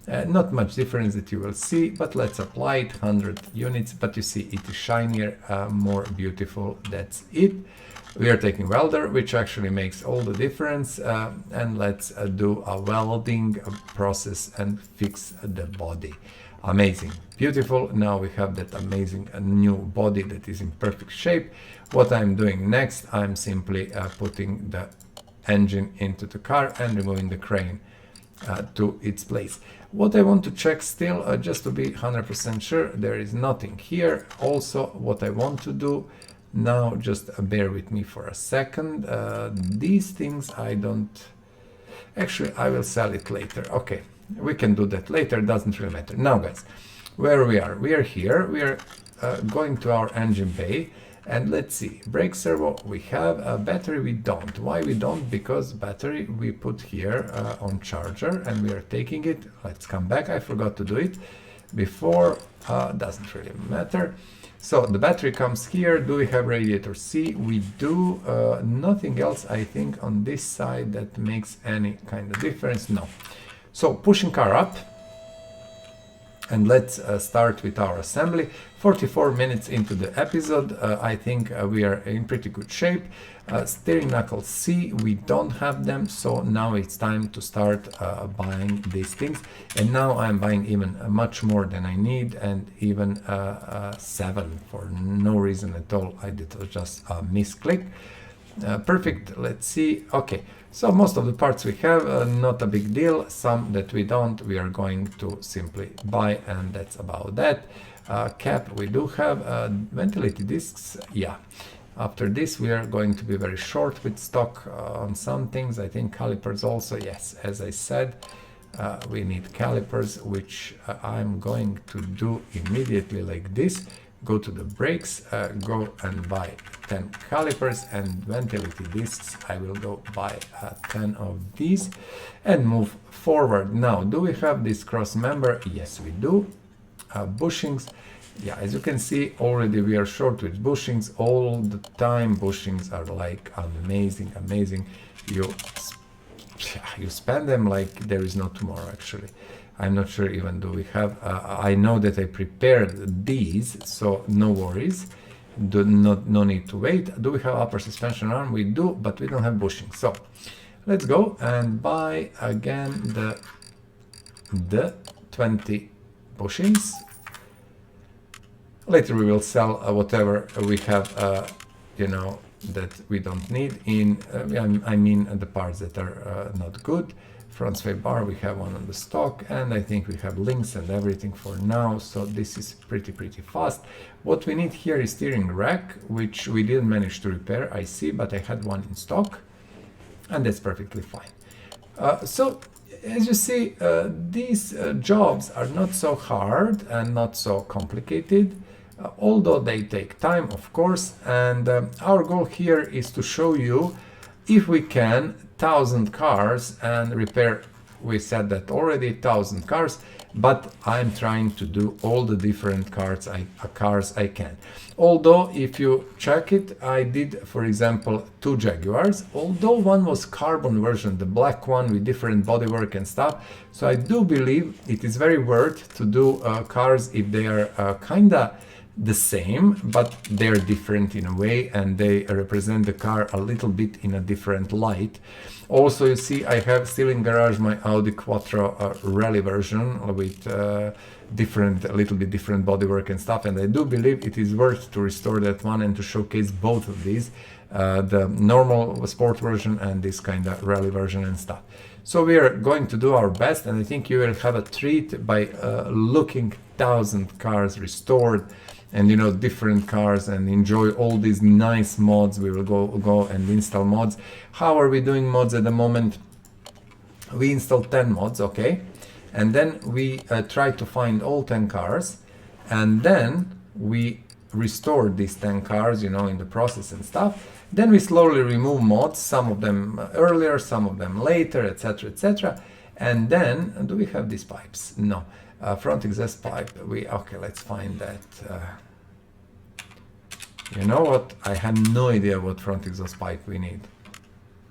Not much difference that you will see, but let's apply it, 100 units, but you see it is shinier, more beautiful, that's it. We are taking welder, which actually makes all the difference, and let's do a welding process and fix the body. Amazing, beautiful. Now we have that amazing new body that is in perfect shape. What I'm doing next, I'm simply putting the engine into the car and removing the crane to its place. What I want to check still, just to be 100% sure, there is nothing here. Also, what I want to do now, just bear with me for a second. These things I don't... Actually, I will sell it later. Okay, we can do that later, doesn't really matter. Now guys, where we are here, we are going to our engine bay. And let's see, brake servo we have, a battery we don't. Why we don't? Because battery we put here on charger and we are taking it. Let's come back, I forgot to do it before, doesn't really matter. So the battery comes here. Do we have radiator C? We do. Nothing else I think on this side that makes any kind of difference, no. So pushing car up. And let's start with our assembly. 44 minutes into the episode, I think we are in pretty good shape. Steering knuckle C, we don't have them, so now it's time to start buying these things. And now I'm buying even much more than I need, and even 7 for no reason at all. I did just a misclick. Perfect, let's see. Okay, so most of the parts we have, not a big deal. Some that we don't, we are going to simply buy, and that's about that. cap. We do have ventilated discs. Yeah. After this, we are going to be very short with stock on some things. I think calipers also. Yes, as I said, we need calipers, which I'm going to do immediately like this. Go to the brakes, go and buy 10 calipers, and ventilated discs. I will go buy 10 of these and move forward. Now, do we have this cross member? Yes, we do. Bushings. Yeah, as you can see, already we are short with bushings all the time. Bushings are like amazing, amazing. You spend them like there is no tomorrow, actually. I'm not sure even do we have, I know that I prepared these, so no worries. No need to wait. Do we have upper suspension arm? We do, but we don't have bushings. So let's go and buy again the 20 bushings. Later we will sell whatever we have, you know, that we don't need in, I mean the parts that are not good. Front sway bar, we have one on the stock, and I think we have links and everything for now, so this is pretty fast. What we need here is steering rack, which we didn't manage to repair, I see, but I had one in stock, and that's perfectly fine. So as you see, these jobs are not so hard and not so complicated. Although they take time, of course, and our goal here is to show you if we can 1,000 cars and repair. We said that already, 1,000 cars, but I'm trying to do all the different cars I can. Although if you check it, I did, for example, 2 Jaguars, although one was carbon version, the black one with different bodywork and stuff. So I do believe it is very worth to do cars if they are kinda the same, but they're different in a way, and they represent the car a little bit in a different light. Also, you see, I have still in garage my Audi Quattro rally version with a little bit different bodywork and stuff, and I do believe it is worth to restore that one and to showcase both of these, the normal sport version and this kind of rally version and stuff. So we are going to do our best, and I think you will have a treat by looking 1,000 cars restored, and you know, different cars, and enjoy all these nice mods. We will go and install mods. How are we doing mods at the moment? We installed 10 mods, okay, and then we try to find all 10 cars, and then we restored these 10 cars, you know, in the process and stuff. Then we slowly remove mods, some of them earlier, some of them later, etc, etc. And then, do we have these pipes? No. Front exhaust pipe, okay, let's find that. You know what? I had no idea what front exhaust pipe we need.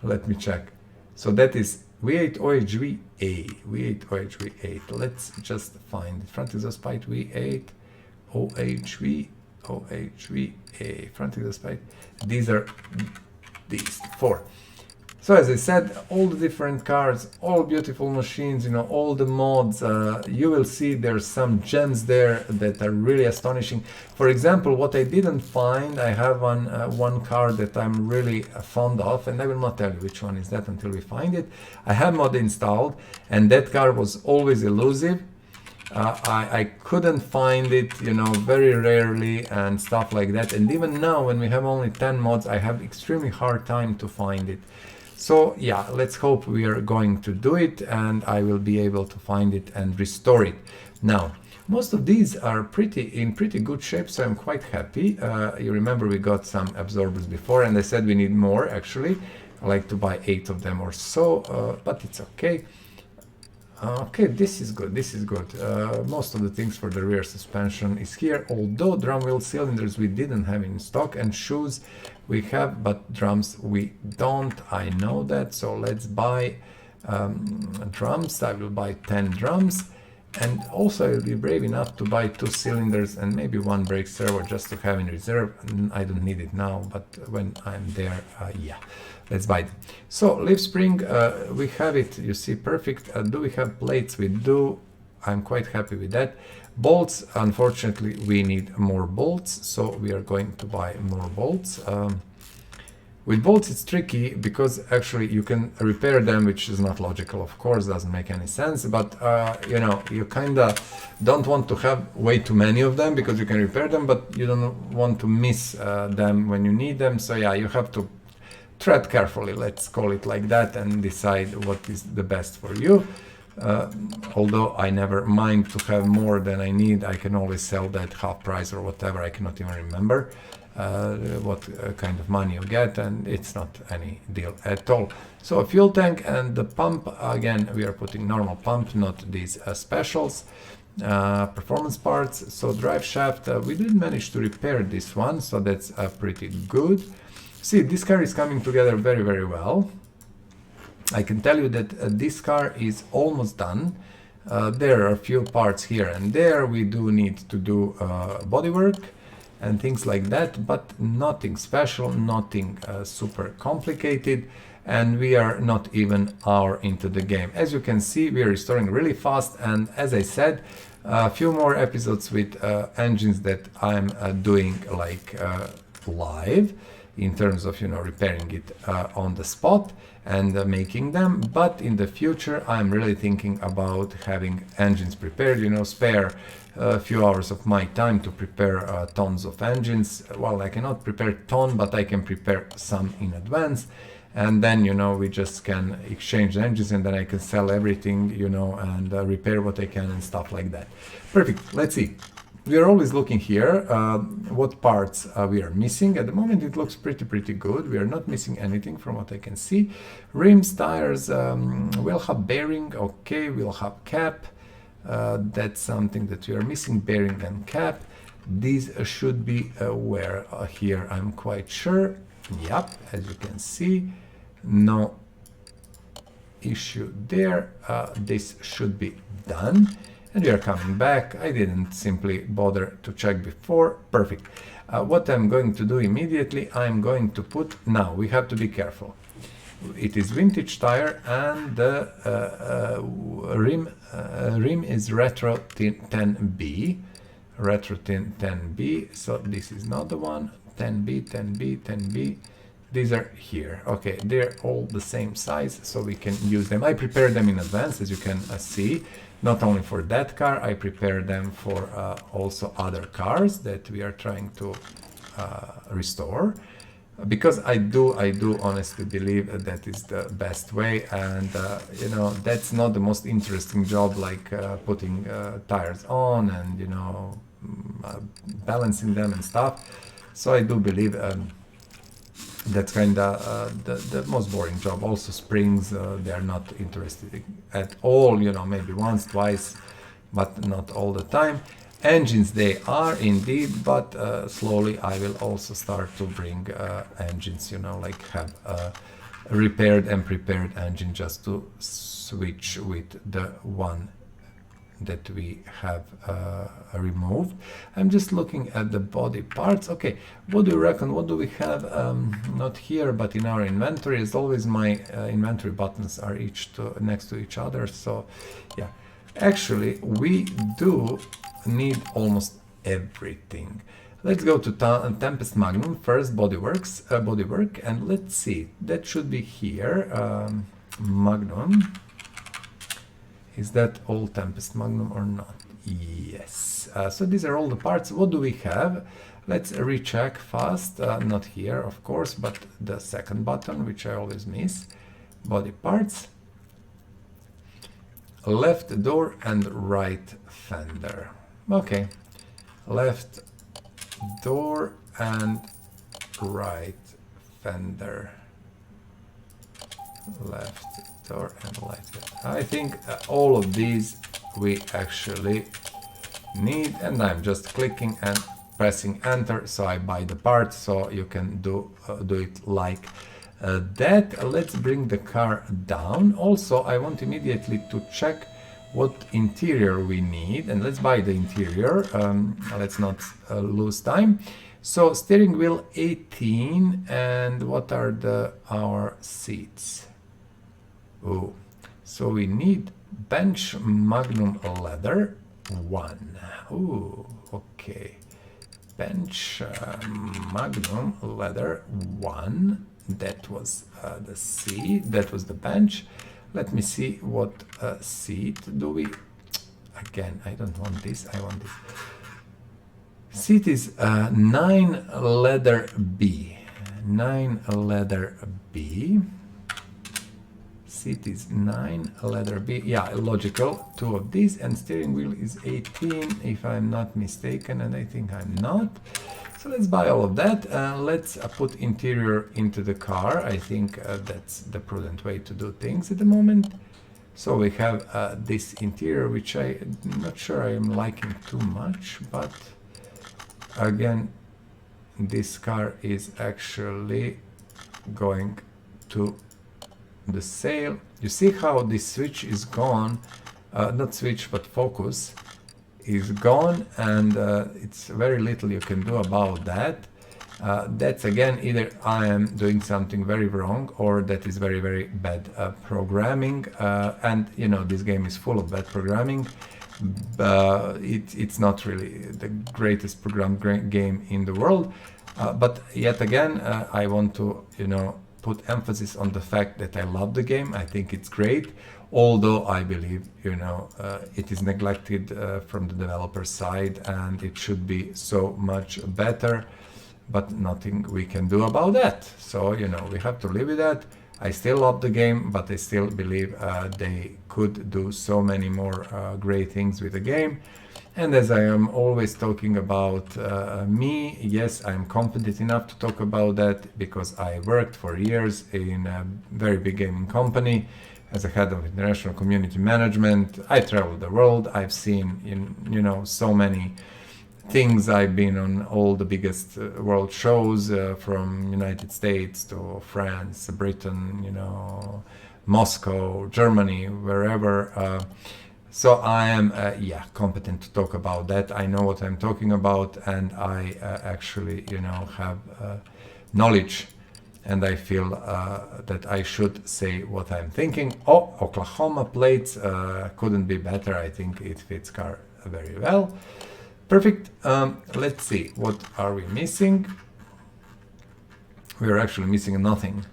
Let me check. So that is V8 OHV-A. V8 OHV-8. Let's just find it. Front exhaust pipe V8 OHV-A. Front exhaust pipe. These are these 4. So as I said, all the different cars, all beautiful machines, you know, all the mods, you will see there's some gems there that are really astonishing. For example, what I didn't find, I have one car that I'm really fond of, and I will not tell you which one is that until we find it. I have mod installed, and that car was always elusive. I couldn't find it, you know, very rarely and stuff like that. And even now, when we have only 10 mods, I have extremely hard time to find it. So yeah, let's hope we are going to do it, and I will be able to find it and restore it. Now, most of these are in pretty good shape, so I'm quite happy. You remember we got some absorbers before, and I said we need more actually. I like to buy 8 of them or so, but it's okay. Okay, this is good, this is good. Most of the things for the rear suspension is here, although drum wheel cylinders we didn't have in stock, and shoes we have, but drums we don't. I know that, so let's buy drums. I will buy 10 drums, and also I will be brave enough to buy 2 cylinders and maybe 1 brake servo just to have in reserve. I don't need it now, but when I'm there, yeah. Let's buy it. So leaf spring, we have it, you see, perfect. Do we have plates? We do. I'm quite happy with that. Bolts, unfortunately, we need more bolts, so we are going to buy more bolts. With bolts it's tricky because actually you can repair them, which is not logical, of course, doesn't make any sense, but you know, you kind of don't want to have way too many of them because you can repair them, but you don't want to miss them when you need them. So yeah, you have to tread carefully, let's call it like that, and decide what is the best for you. Although I never mind to have more than I need, I can always sell that half price or whatever, I cannot even remember what kind of money you get, and it's not any deal at all. So a fuel tank and the pump, again we are putting normal pump, not these specials. Performance parts, so drive shaft, we did manage to repair this one, so that's pretty good. See, this car is coming together very, very well. I can tell you that this car is almost done. There are a few parts here and there. We do need to do bodywork and things like that, but nothing special, nothing super complicated, and we are not even an hour into the game. As you can see, we are restoring really fast, and as I said, a few more episodes with engines that I'm doing like live, in terms of, you know, repairing it on the spot and making them. But in the future I'm really thinking about having engines prepared, you know, spare a few hours of my time to prepare tons of engines. Well, I cannot prepare ton, but I can prepare some in advance, and then, you know, we just can exchange the engines, and then I can sell everything, you know, and repair what I can and stuff like that. Perfect. Let's see. We are always looking here what parts we are missing. At the moment it looks pretty good. We are not missing anything from what I can see. Rims, tires, we'll have bearing, okay, we'll have cap. That's something that we are missing, bearing and cap. These should be where here, I'm quite sure. Yep, as you can see, no issue there. This should be done. And we are coming back. I didn't simply bother to check before. Perfect. What I'm going to do immediately, I'm going to put, now we have to be careful. It is vintage tire, and the rim is Retro 10B. Retro 10B, so this is not the one. 10B, 10B, 10B. These are here. Okay, they're all the same size, so we can use them. I prepared them in advance, as you can see. Not only for that car, I prepare them for also other cars that we are trying to restore, because I do honestly believe that is the best way, and you know, that's not the most interesting job, like putting tires on and, you know, balancing them and stuff. So I do believe that's kind of the most boring job. Also springs, they are not interested at all, you know, maybe once, twice, but not all the time. Engines, they are indeed, but slowly I will also start to bring engines, you know, like have a repaired and prepared engine, just to switch with the one that we have removed. I'm just looking at the body parts. Okay, what do you reckon? What do we have? Not here, but in our inventory. As always, my inventory buttons are next to each other. So, yeah, actually, we do need almost everything. Let's go to Tempest Magnum first. Bodywork, and let's see. That should be here. Magnum. Is that all Tempest Magnum or not? Yes. So these are all the parts. What do we have? Let's recheck fast. Not here, of course, but the second button, which I always miss. Body parts. Left door and right fender. Okay. Left door and right fender. Left door and right fender. I think all of these we actually need, and I'm just clicking and pressing enter, so I buy the part. So you can do it like that. Let's bring the car down. Also, I want immediately to check what interior we need, and let's buy the interior. Let's not lose time. So steering wheel 18, and what are our seats? Oh, so we need bench Magnum leather 1. Oh, okay. Bench Magnum leather 1. That was the seat, that was the bench. Let me see what seat do we... Again, I don't want this, I want this. Seat is 9 leather B. 9 leather B. Seat is 9 leather B. Yeah, logical. 2 of these, and steering wheel is 18, if I'm not mistaken, and I think I'm not. So let's buy all of that. Let's put interior into the car. I think that's the prudent way to do things at the moment. So we have this interior, which I'm not sure I'm liking too much, but again, this car is actually going to the sale. You see how this switch is gone, not switch but focus is gone, and it's very little you can do about that. That's again, either I am doing something very wrong, or that is very, very bad programming, and you know, this game is full of bad programming. It's not really the greatest programmed game in the world, but yet again, I want to, you know, put emphasis on the fact that I love the game. I think it's great, although I believe, you know, it is neglected from the developer side, and it should be so much better, but nothing we can do about that. So, you know, we have to live with that. I still love the game, but I still believe they could do so many more great things with the game. And as I am always talking about me, yes, I'm competent enough to talk about that, because I worked for years in a very big gaming company as a head of international community management. I traveled the world. I've seen, you know, so many things. I've been on all the biggest world shows, from United States to France, Britain, you know, Moscow, Germany, wherever. So I am, yeah, competent to talk about that. I know what I'm talking about, and I actually, you know, have knowledge, and I feel that I should say what I'm thinking. Oh, Oklahoma plates, couldn't be better. I think it fits car very well. Perfect. Let's see, what are we missing? We're actually missing nothing.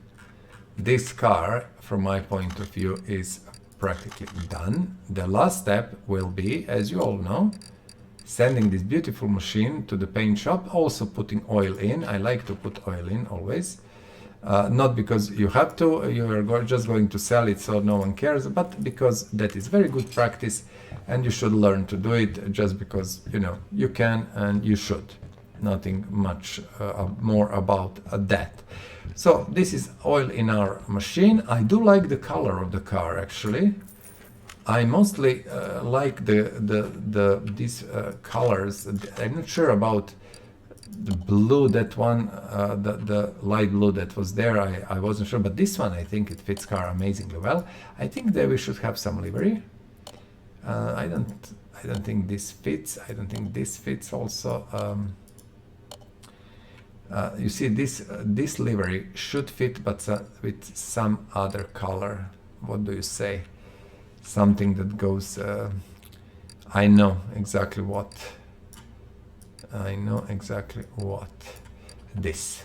This car, from my point of view, is practically done. The last step will be, as you all know, sending this beautiful machine to the paint shop, also putting oil in. I like to put oil in always. Not because you have to, you are just going to sell it so no one cares, but because that is very good practice, and you should learn to do it just because, you know, you can and you should. Nothing much more about that. So this is oil in our machine. I do like the color of the car, actually. I mostly like these colors. I'm not sure about the blue, that one, the light blue that was there. I wasn't sure, but this one, I think it fits car amazingly well. I think that we should have some livery. I don't think this fits. I don't think this fits also. You see, this livery should fit, but with some other color. What do you say? Something that goes... I know exactly what. I know exactly what. This.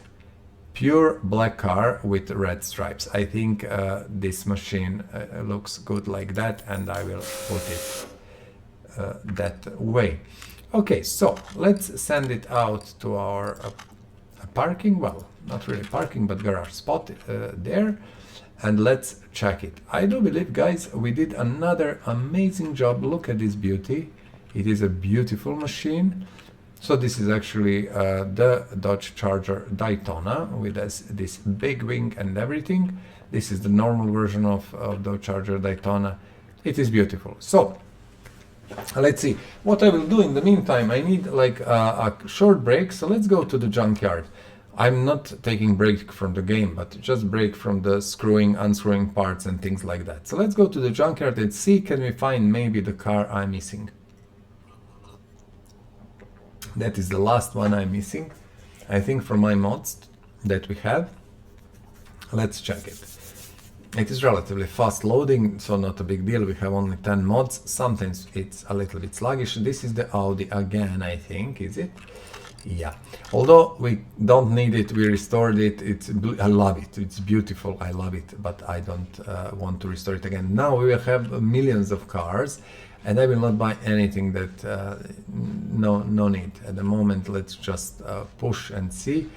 Pure black car with red stripes. I think this machine looks good like that, and I will put it that way. Okay, so let's send it out to our parking, well, not really parking, but garage spot there, and let's check it. I do believe, guys, we did another amazing job. Look at this beauty. It is a beautiful machine. So this is actually the Dodge Charger Daytona with this big wing and everything. This is the normal version of the Charger Daytona. It is beautiful. So let's see what I will do in the meantime. I need like a short break, so let's go to the junkyard. I'm not taking break from the game, but just break from the screwing, unscrewing parts and things like that. So let's go to the junkyard and see, can we find maybe the car I'm missing. That is the last one I'm missing, I think, from my mods that we have. Let's check it. It is relatively fast loading, so not a big deal. We have only 10 mods. Sometimes it's a little bit sluggish. This is the Audi again, I think, is it? Yeah, although we don't need it, we restored it. I love it. It's beautiful. I love it, but I don't want to restore it again. Now we will have millions of cars, and I will not buy anything that no need at the moment. Let's just push and see.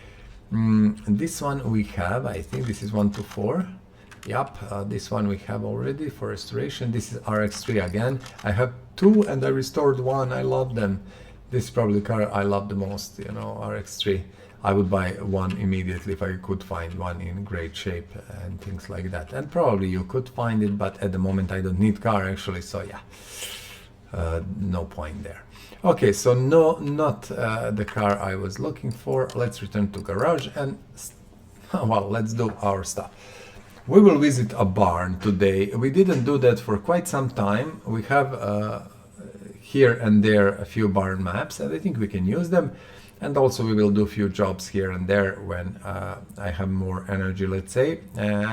This one we have. I think this is 124. Yep, this one we have already for restoration. This is RX3 again. I have two, and I restored one. I love them. This is probably the car I love the most, you know, RX3. I would buy one immediately if I could find one in great shape and things like that. And probably you could find it, but at the moment I don't need car actually, so yeah, no point there. Okay, so not the car I was looking for. Let's return to garage and, well, let's do our stuff. We will visit a barn today. We didn't do that for quite some time. We have here and there a few barn maps, and I think we can use them. And also we will do a few jobs here and there when I have more energy, let's say.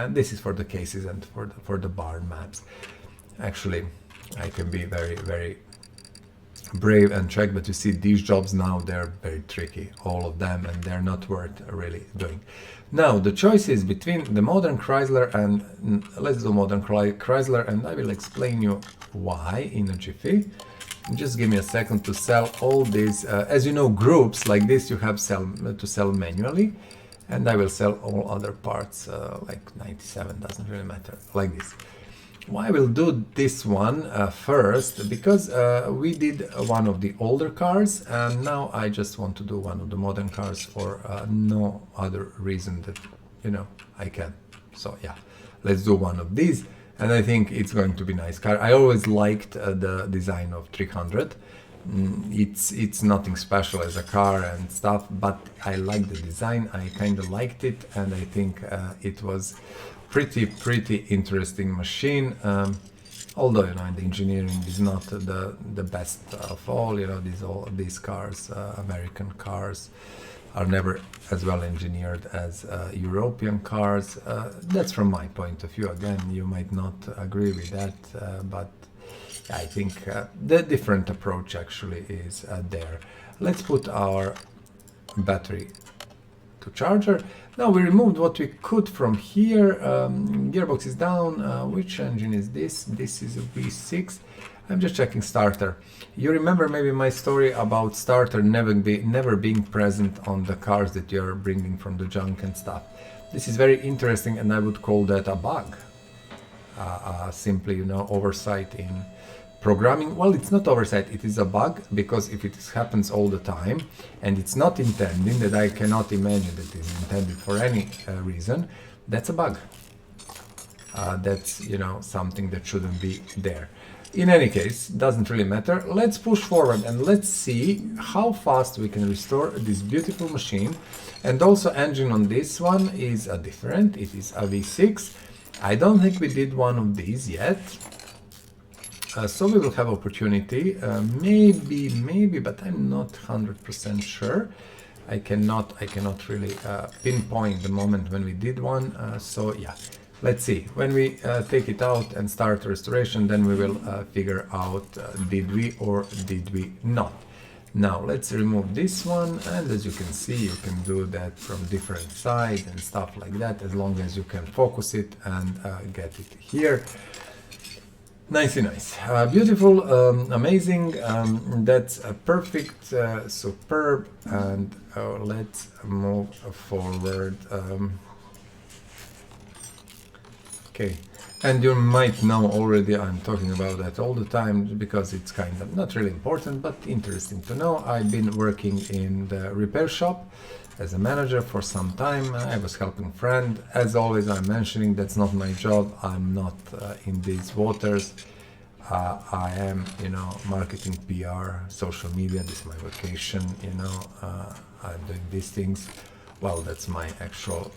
This is for the cases and for the barn maps. Actually, I can be very, very brave and check, but you see these jobs now, they're very tricky, all of them, and they're not worth really doing. Now, the choice is between the modern Chrysler and, let's do modern Chrysler, and I will explain you why in a jiffy. Just give me a second to sell all these. As you know, groups like this you have to sell manually, and I will sell all other parts like 97, doesn't really matter, like this. Why I will do this one first, because we did one of the older cars, and now I just want to do one of the modern cars for no other reason that, you know, I can. So yeah, let's do one of these. And I think it's going to be a nice car. I always liked the design of 300. It's nothing special as a car and stuff, but I like the design. I kind of liked it, and I think it was pretty interesting machine. Although, you know, the engineering is not the best of all. You know, these cars, American cars, are never as well engineered as European cars. That's from my point of view. Again, you might not agree with that, but I think the different approach actually is there. Let's put our battery to charger. Now we removed what we could from here. Gearbox is down. Which engine is this? This is a V6. I'm just checking starter. You remember maybe my story about starter never being present on the cars that you're bringing from the junk and stuff. This is very interesting, and I would call that a bug. Simply, you know, oversight in programming. Well, it's not oversight, it is a bug, because if it happens all the time and it's not intended, that I cannot imagine that it's intended for any reason, that's a bug. That's, you know, something that shouldn't be there. In any case, doesn't really matter. Let's push forward and let's see how fast we can restore this beautiful machine. And also, engine on this one is different. It is a V6. I don't think we did one of these yet. So we will have opportunity, maybe, but I'm not 100% sure. I cannot really pinpoint the moment when we did one. So yeah. Let's see, when we take it out and start restoration, then we will figure out did we or did we not. Now let's remove this one, and as you can see, you can do that from different sides and stuff like that, as long as you can focus it and get it here. Nicey nice. Beautiful, amazing, that's perfect, superb, and let's move forward. Okay, and you might know already I'm talking about that all the time, because it's kind of not really important, but interesting to know. I've been working in the repair shop as a manager for some time. I was helping a friend. As always, I'm mentioning that's not my job. I'm not in these waters. I am, you know, marketing, PR, social media. This is my vocation, you know. I'm doing these things. Well, that's my actual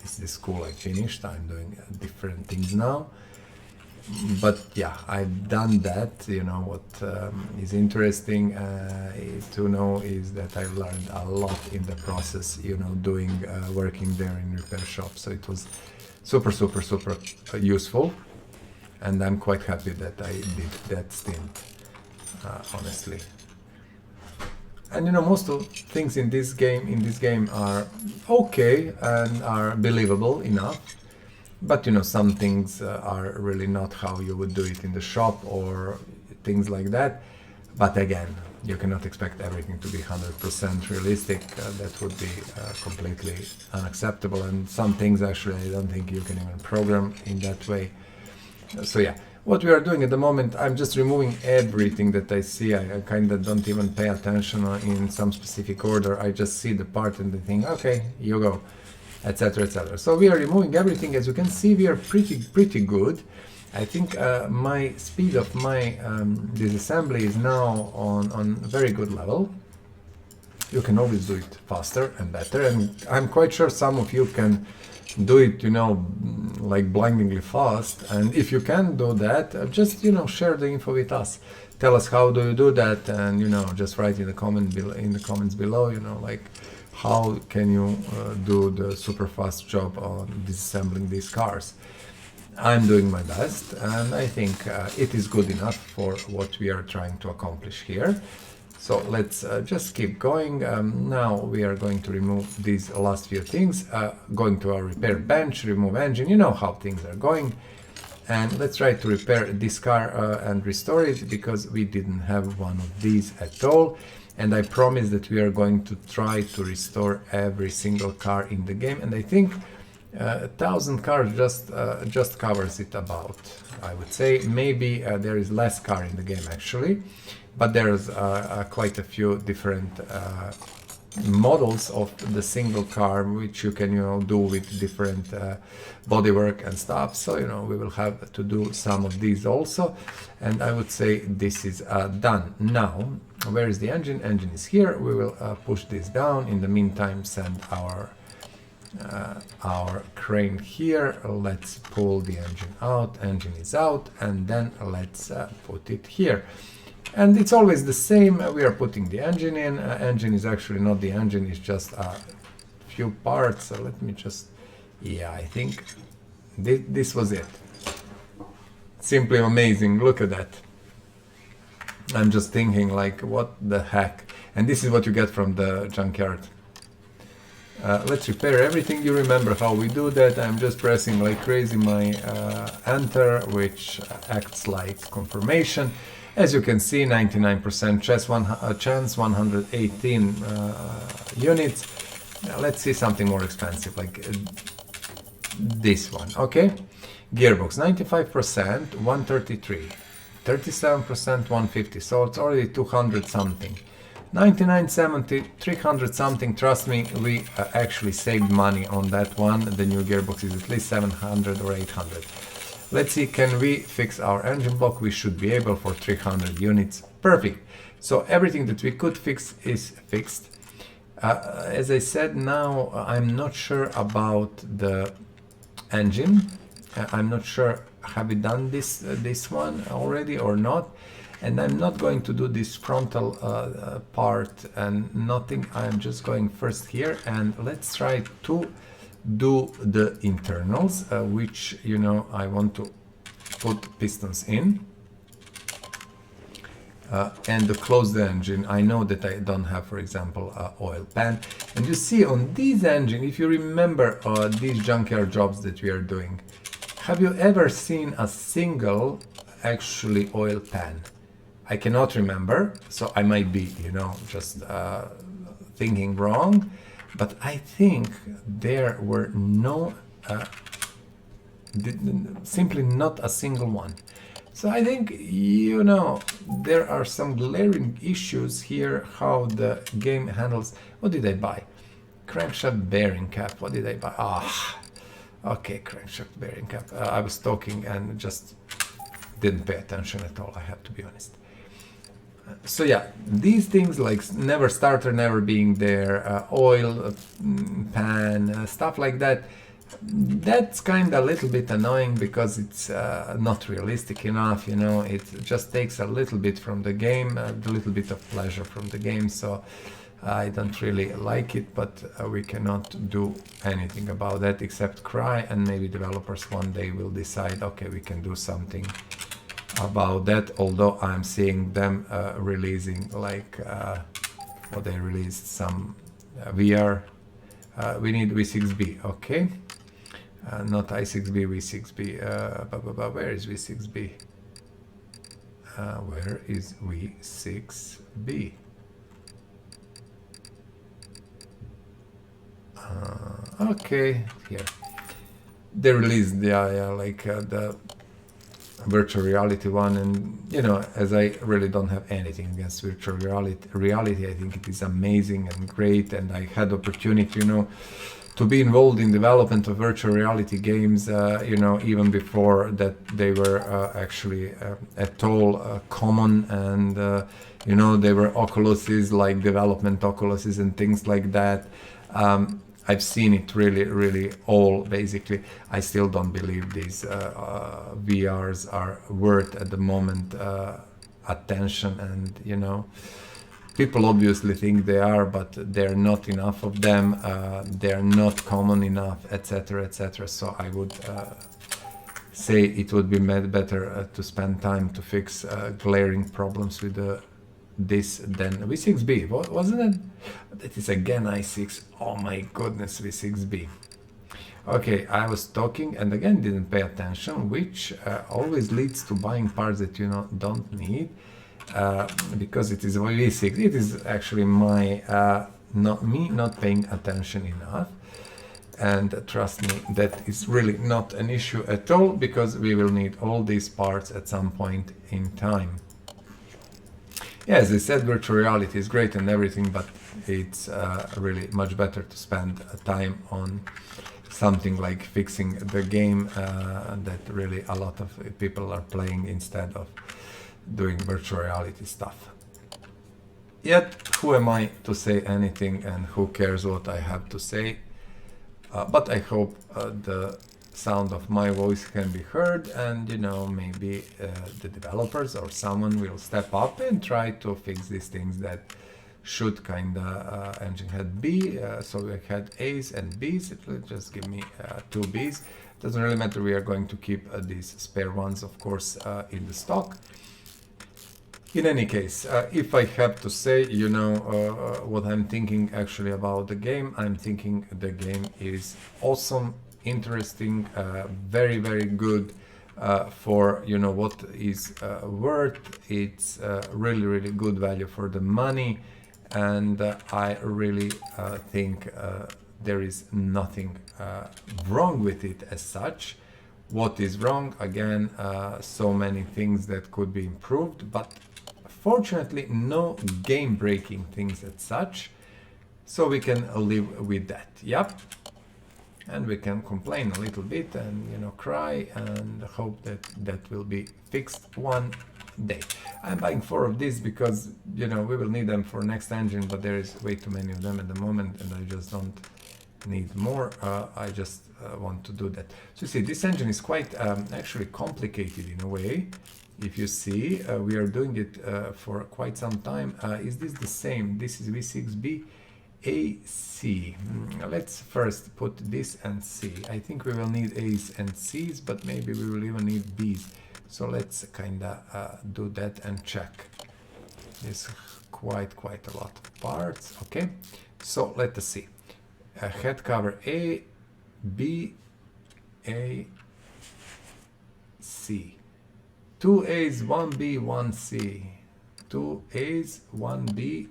this is the school I finished. I'm doing different things now, but yeah, I've done that. You know, what is interesting to know is that I learned a lot in the process, you know, working there in repair shop. So it was super useful, and I'm quite happy that I did that stint, honestly. And you know, most of things in this game are okay and are believable enough. But you know, some things are really not how you would do it in the shop or things like that. But again, you cannot expect everything to be 100% realistic. That would be completely unacceptable. And some things actually I don't think you can even program in that way. So yeah, what we are doing at the moment, I'm just removing everything that I see. I kind of don't even pay attention in some specific order. I just see the part and I think, okay, you go, etc, etc. So we are removing everything. As you can see, we are pretty good. I think my speed of my disassembly is now on a very good level. You can always do it faster and better, and I'm quite sure some of you can do it, you know, like blindingly fast. And if you can do that, just, you know, share the info with us. Tell us how do you do that, and you know, just write in the comments below, you know, like how can you do the super fast job on disassembling these cars. I'm doing my best, and I think it is good enough for what we are trying to accomplish here. So let's just keep going. Now we are going to remove these last few things, going to our repair bench, remove engine, you know how things are going. And let's try to repair this car and restore it, because we didn't have one of these at all. And I promise that we are going to try to restore every single car in the game. And I think 1,000 cars just covers it about, I would say. Maybe there is less car in the game actually, but there's quite a few different models of the single car, which you can, you know, do with different bodywork and stuff. So, you know, we will have to do some of these also, and I would say this is done. Now, where is the engine? Engine is here. We will push this down. In the meantime, send our crane here. Let's pull the engine out. Engine is out, and then let's put it here. And it's always the same. We are putting the engine in. Engine is actually not the engine, it's just a few parts. So let me just, yeah, I think this was it. Simply amazing. Look at that. I'm just thinking, like, what the heck? And this is what you get from the junkyard. Let's repair everything. You remember how we do that. I'm just pressing like crazy my enter, which acts like confirmation. As you can see, 99% chance, 118 units. Now let's see something more expensive, like this one, okay? Gearbox, 95%, 133. 37%, 150, so it's already 200 something. 9970, 300 something. Trust me, we actually saved money on that one. The new gearbox is at least 700 or 800. Let's see, can we fix our engine block? We should be able for 300 units. Perfect. So everything that we could fix is fixed. As I said, now I'm not sure about the engine. I'm not sure, have we done this one already or not? And I'm not going to do this frontal part and nothing. I'm just going first here, and let's try to do the internals, which, you know, I want to put pistons in and to close the engine. I know that I don't have, for example, oil pan, and you see on this engine, if you remember these junkyard jobs that we are doing, have you ever seen a single actually oil pan? I cannot remember, so I might be, you know, just thinking wrong, but I think there were no, simply not a single one. So I think, you know, there are some glaring issues here, how the game handles. What did I buy? Crankshaft bearing cap. What did I buy? Ah, okay, crankshaft bearing cap. I was talking and just didn't pay attention at all, I have to be honest. So yeah, these things like never starter, never being there, oil pan, stuff like that, that's kind of a little bit annoying because it's not realistic enough, you know. It just takes a little bit from the game, a little bit of pleasure from the game, so I don't really like it, but we cannot do anything about that except cry, and maybe developers one day will decide, okay, we can do something about that, although I'm seeing them releasing like what they released, some VR. We need V6B, okay. Not i6B, V6B. Where is V6B? Where is V6B? Okay, here. They released the virtual reality one, and you know, as I really don't have anything against virtual reality, I think it is amazing and great, and I had opportunity, you know, to be involved in development of virtual reality games, you know, even before that they were actually at all common, and you know, they were Oculuses, like development Oculuses and things like that. I've seen it really all, basically. I still don't believe these VRs are worth at the moment attention, and you know, people obviously think they are, but there are not enough of them, they're not common enough, etc, etc. So I would say it would be better to spend time to fix glaring problems with this than V6B. Wasn't it? That is again i6. Oh my goodness, V6B. Okay, I was talking and again didn't pay attention, which always leads to buying parts that you know don't need, because it is V6. It is actually my not paying attention enough, and trust me, that is really not an issue at all, because we will need all these parts at some point in time. Yeah, as I said, virtual reality is great and everything, but it's really much better to spend time on something like fixing the game that really a lot of people are playing instead of doing virtual reality stuff. Yet, who am I to say anything, and who cares what I have to say? But I hope the sound of my voice can be heard, and you know, maybe the developers or someone will step up and try to fix these things that should kinda engine head B. So we had A's and B's. Just give me 2 B's. Doesn't really matter, we are going to keep these spare ones, of course, in the stock. In any case, if I have to say, you know, what I'm thinking actually about the game, I'm thinking the game is awesome, interesting, very good for, you know, what is worth. It's really good value for the money, and I really think there is nothing wrong with it as such. What is wrong? Again, so many things that could be improved, but fortunately no game-breaking things as such, so we can live with that. Yep. And we can complain a little bit and, you know, cry and hope that that will be fixed one day. I'm buying 4 of these because, you know, we will need them for next engine, but there is way too many of them at the moment, and I just don't need more. I just want to do that. So you see, this engine is quite actually complicated in a way. If you see, we are doing it for quite some time. Is this the same? This is V6B AC. Let's first put this and C. I think we will need A's and C's, but maybe we will even need B's. So let's kinda do that and check. There's quite a lot of parts. Okay, so let us see. Head cover A, B, A, C. 2 A's, 1 B, 1 C. 2 A's, 1 B,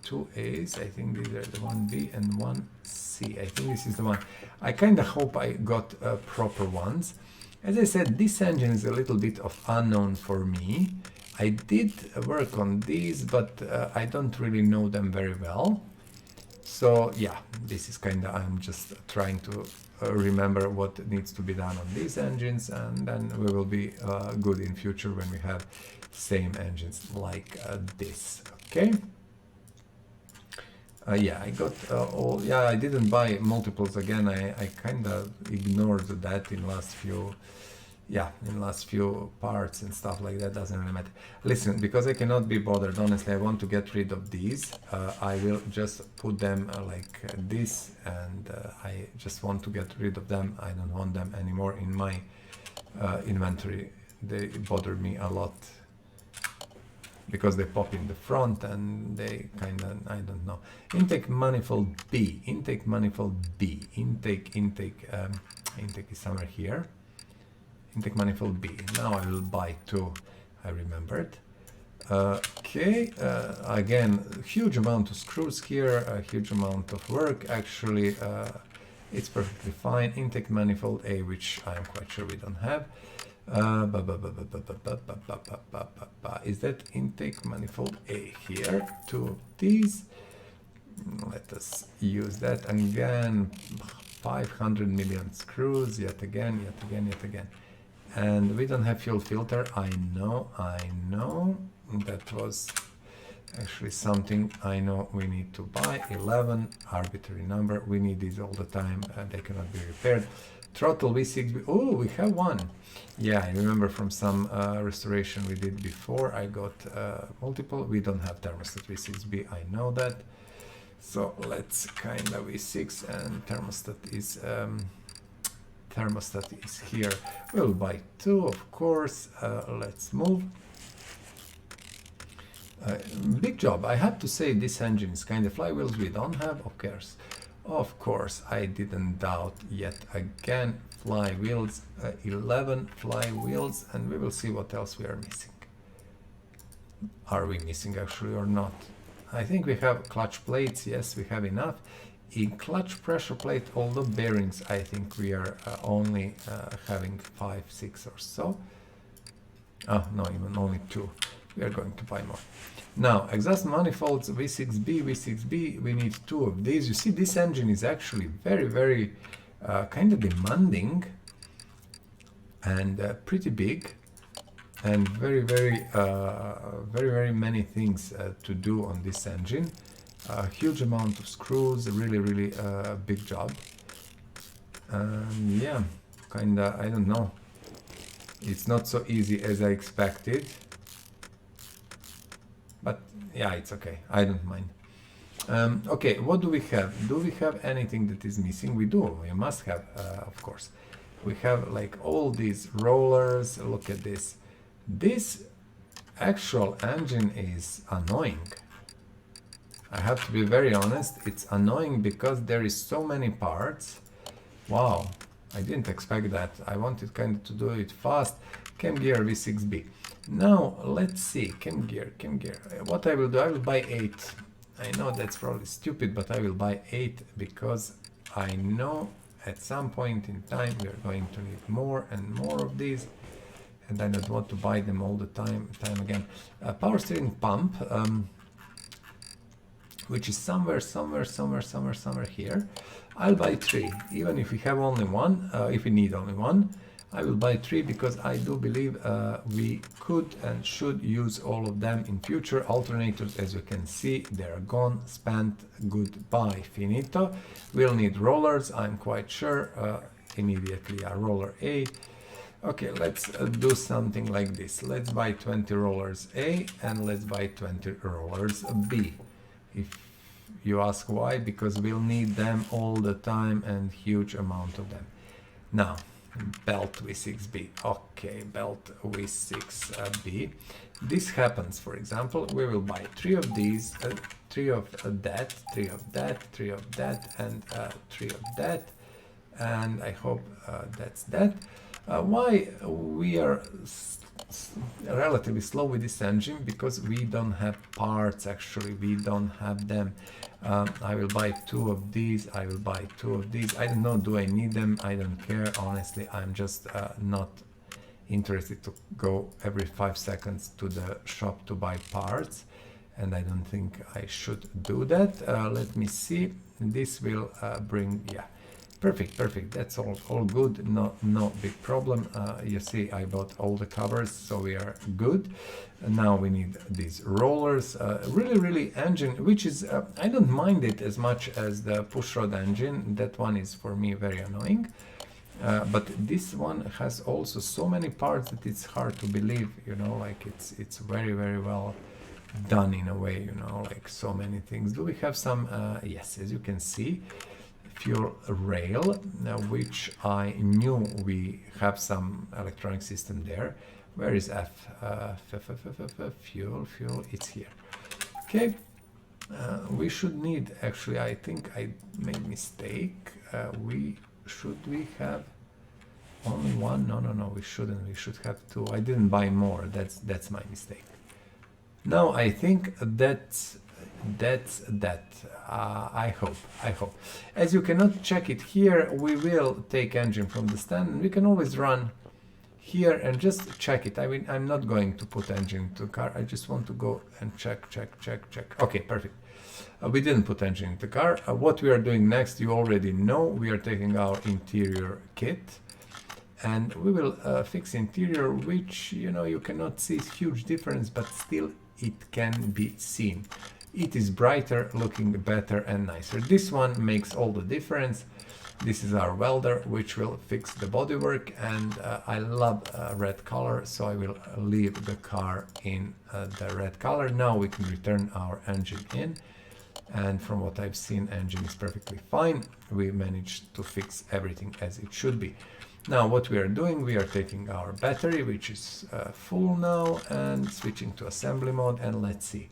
2 A's. I think these are the 1 B and 1 C. I think this is the one. I kind of hope I got proper ones. As I said, this engine is a little bit of unknown for me. I did work on these, but I don't really know them very well. So yeah, this is kind of, I'm just trying to remember what needs to be done on these engines, and then we will be good in future when we have same engines like this. Okay. Yeah, I got all. Yeah, I didn't buy multiples again. I kind of ignored that in last few. Yeah, in last few parts and stuff like that. Doesn't really matter. Listen, because I cannot be bothered, honestly, I want to get rid of these. I will just put them like this, and I just want to get rid of them. I don't want them anymore in my inventory. They bother me a lot. because they pop in the front and they kind of, I don't know. Intake manifold B, intake manifold B, intake is somewhere here. Intake manifold B. Now I will buy two. I remembered. Okay, again, huge amount of screws here, a huge amount of work. Actually, it's perfectly fine. Intake manifold A, which I'm quite sure we don't have. Is that intake manifold A here? Two of these. Let us use that again. 500 million screws, yet again. And we don't have fuel filter. I know. That was actually something I know we need to buy. 11, arbitrary number. We need these all the time. They cannot be repaired. Throttle V6B. Oh, we have one. Yeah, I remember from some restoration we did before. I got multiple. We don't have thermostat V6B. I know that. So let's kind of V6 and thermostat is here. We'll buy two, of course. Let's move. Big job. I have to say this engine is kind of flywheels we don't have. Of course, I didn't doubt yet again. Flywheels, 11 flywheels, and we will see what else we are missing. Are we missing actually or not? I think we have clutch plates. Yes, we have enough. In clutch pressure plate, all the bearings, I think we are only having 5, 6 or so. Oh, no, even only 2. We are going to buy more. Now, exhaust manifolds, V6B, we need 2 of these. You see, this engine is actually very kind of demanding and pretty big, and very many things to do on this engine. A huge amount of screws, really big job. Yeah, kinda, I don't know. It's not so easy as I expected. But yeah, it's okay. I don't mind. Okay, what do we have? Do we have anything that is missing? We do. We must have, of course. We have like all these rollers. Look at this. This actual engine is annoying. I have to be very honest. It's annoying because there is so many parts. Wow, I didn't expect that. I wanted kind of to do it fast. Cam gear V6B. Now let's see. Cam gear. What I will do, I will buy 8. I know that's probably stupid, but I will buy 8 because I know at some point in time we are going to need more and more of these, and I don't want to buy them all the time again. Power steering pump, which is somewhere here. I'll buy 3, even if we have only one. If we need only one, I will buy 3 because I do believe we could and should use all of them in future. Alternators, as you can see, they're gone, spent, goodbye, finito. We'll need rollers, I'm quite sure, immediately a roller A. Okay, let's do something like this. Let's buy 20 rollers A and let's buy 20 rollers B. If you ask why, because we'll need them all the time and huge amount of them. Now, belt V6B. Okay, belt V6B. This happens, for example, we will buy 3 of these, 3 of that, 3 of that, 3 of that, and 3 of that. And I hope that's that. Why we are relatively slow with this engine? Because we don't have parts, actually, we don't have them. I will buy 2 of these, I will buy 2 of these. I don't know, do I need them? I don't care, honestly. I'm just not interested to go every 5 seconds to the shop to buy parts, and I don't think I should do that. Let me see, this will bring, yeah, perfect, that's all good, no big problem. You see, I bought all the covers, so we are good. Now we need these rollers. Really engine, which is I don't mind it as much as the pushrod engine. That one is for me very annoying, but this one has also so many parts that it's hard to believe, you know, like it's very well done in a way, you know, like so many things. Do we have some yes, as you can see, fuel rail, which I knew we have some electronic system there. Where is F? Fuel, it's here. Okay, we should need, actually, I think I made mistake. We have only one? No, we shouldn't. We should have two. I didn't buy more. That's my mistake. No, I think that's that. I hope. As you cannot check it here, we will take engine from the stand, and we can always run here and just check it. I mean, I'm not going to put engine into the car. I just want to go and check. Okay, perfect. We didn't put engine into the car. What we are doing next, you already know. We are taking our interior kit, and we will fix interior, which, you know, you cannot see huge difference, but still it can be seen. It is brighter, looking better and nicer. This one makes all the difference. This is our welder, which will fix the bodywork, and I love red color, so I will leave the car in the red color. Now we can return our engine in, and from what I've seen, engine is perfectly fine. We managed to fix everything as it should be. Now what we are doing, we are taking our battery, which is full now, and switching to assembly mode, and let's see.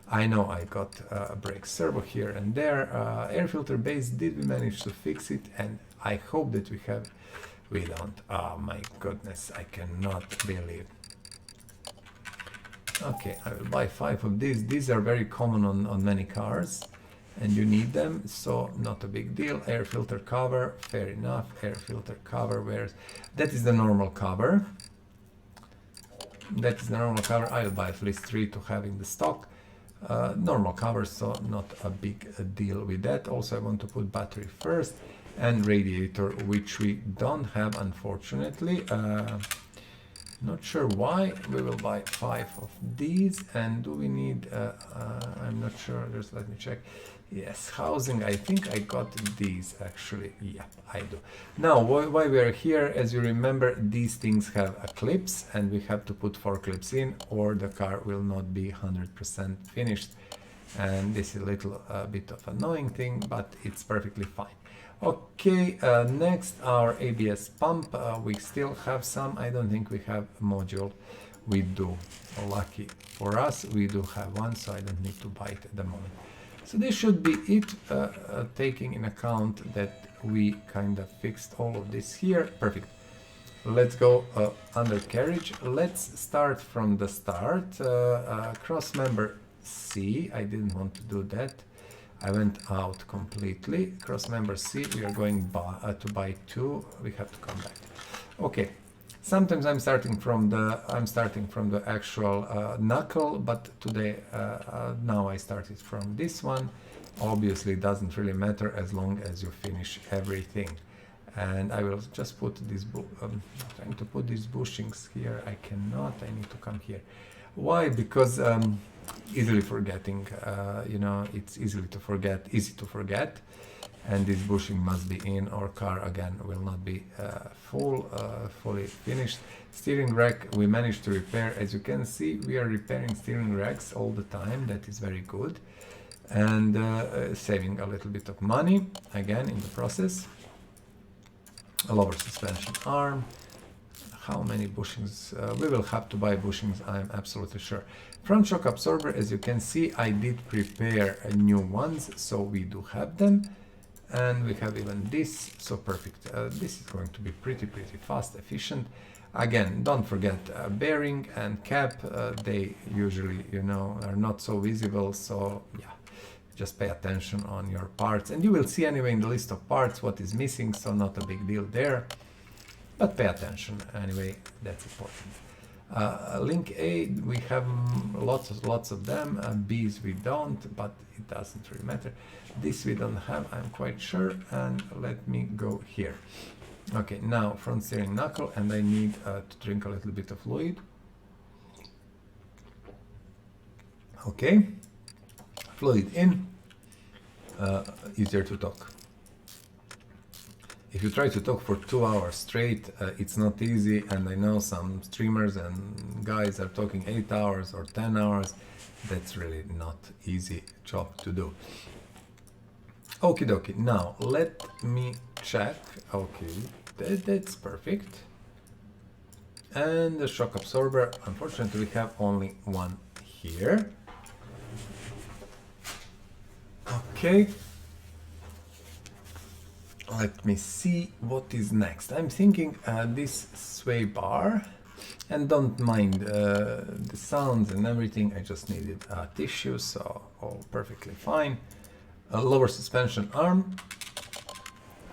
I know I got a brake servo here and there. Air filter base, did we manage to fix it? And I hope that we don't. Oh my goodness, I cannot believe. Okay, I will buy 5 of these. These are very common on many cars, and you need them, so not a big deal. Air filter cover, fair enough. Air filter cover, that is the normal cover. That is the normal cover. I'll buy at least 3 to have in the stock. Normal cover, so not a big deal with that. Also, I want to put battery first, and radiator, which we don't have, unfortunately. Not sure why. We will buy 5 of these. And do we need, I'm not sure, just let me check. Yes, housing, I think I got these actually. Yeah, I do. Now, why we are here, as you remember, these things have a clips, and we have to put 4 clips in, or the car will not be 100% finished. And this is a little bit of annoying thing, but it's perfectly fine. Okay, next our ABS pump. We still have some. I don't think we have a module. We do. Lucky for us, we do have one, so I don't need to buy it at the moment. So this should be it, taking in account that we kind of fixed all of this here. Perfect. Let's go undercarriage. Let's start from the start. Cross member C. I didn't want to do that. I went out completely. Cross member C. We are going to buy 2. We have to come back. Okay. Sometimes I'm starting from the actual knuckle, but today now I started from this one. Obviously, it doesn't really matter as long as you finish everything. And I will just put this. Trying to put these bushings here. I cannot. I need to come here. Why? Because easily forgetting. You know, it's easy to forget. And this bushing must be in, or car again will not be fully finished. Steering rack we managed to repair. As you can see, we are repairing steering racks all the time. That is very good, and saving a little bit of money again in the process. A lower suspension arm. How many bushings? We will have to buy bushings, I'm absolutely sure. Front shock absorber, as you can see, I did prepare new ones, so we do have them. And we have even this, so perfect. This is going to be pretty fast, efficient. Again, don't forget bearing and cap. They usually, you know, are not so visible, so yeah, just pay attention on your parts. And you will see anyway in the list of parts what is missing, so not a big deal there. But pay attention anyway, that's important. Link A, we have lots of them. B's we don't, but it doesn't really matter. This we don't have, I'm quite sure, and let me go here. Okay, now front steering knuckle, and I need to drink a little bit of fluid. Okay, fluid in, easier to talk. If you try to talk for 2 hours straight, it's not easy, and I know some streamers and guys are talking 8 hours or 10 hours. That's really not easy job to do. Okie dokie, now let me check. Okay, that's perfect. And the shock absorber, unfortunately we have only one here. Okay, let me see what is next. I'm thinking this sway bar, and don't mind the sounds and everything, I just needed tissue, so all perfectly fine. A lower suspension arm.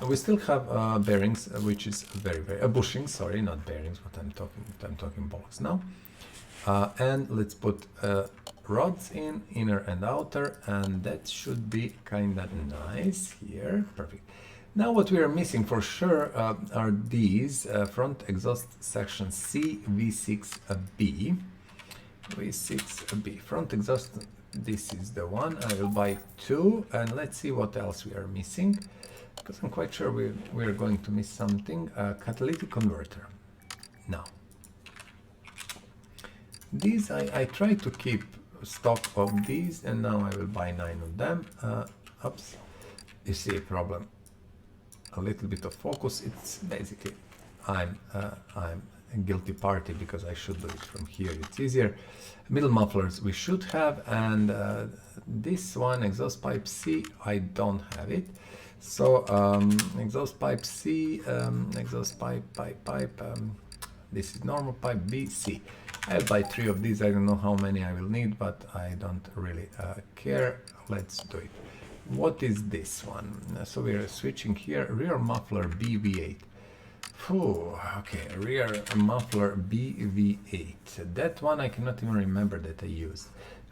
We still have bearings, which is very bushings, sorry, not bearings, but I'm talking bolts now. And let's put rods in, inner and outer, and that should be kind of nice here. Perfect. Now what we are missing for sure are these front exhaust section C V6B. V6B front exhaust. This is the one. I will buy two, and let's see what else we are missing, because I'm quite sure we are going to miss something. Catalytic converter. Now, these I try to keep stock of these, and now I will buy 9 of them. Oops, you see a problem. A little bit of focus. It's basically I'm a guilty party because I should do it from here. It's easier. Middle mufflers we should have, and this one exhaust pipe C, I don't have it. So exhaust pipe C, exhaust pipe. This is normal pipe B, C. I'll buy 3 of these. I don't know how many I will need, but I don't really care. Let's do it. What is this one? So we are switching here. Rear muffler BV8. Whew, okay, rear muffler BV8. That one I cannot even remember that I used.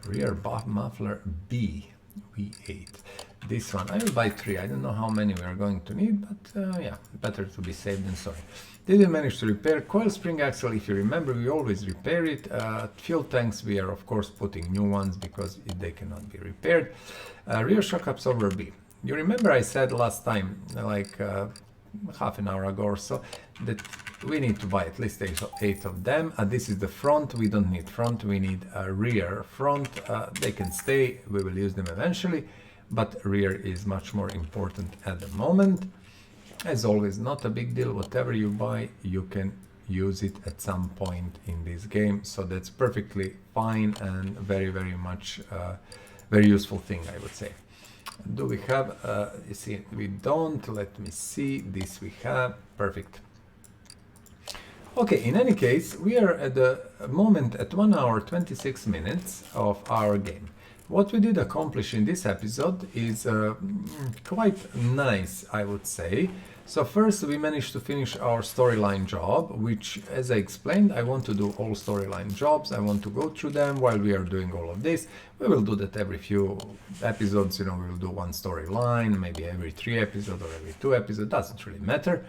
Rear muffler BV8. This one I will buy 3. I don't know how many we are going to need, but yeah, better to be safe than sorry. Did we manage to repair coil spring axle? If you remember, we always repair it. Fuel tanks, we are of course putting new ones because they cannot be repaired. Rear shock absorber B. You remember I said last time, like half an hour ago or so, that we need to buy at least 8 of them. This is the front. We don't need front, we need a rear front. They can stay, we will use them eventually, but rear is much more important at the moment. As always, not a big deal. Whatever you buy, you can use it at some point in this game, so that's perfectly fine and very much very useful thing, I would say. Do we have you see, we don't. Let me see. This we have. Perfect. Okay, in any case, we are at the moment at 1 hour 26 minutes of our game. What we did accomplish in this episode is quite nice, I would say. So first we managed to finish our storyline job, which, as I explained, I want to do all storyline jobs. I want to go through them while we are doing all of this. We will do that every few episodes, you know, we will do one storyline, maybe every 3 episodes or every 2 episodes, doesn't really matter.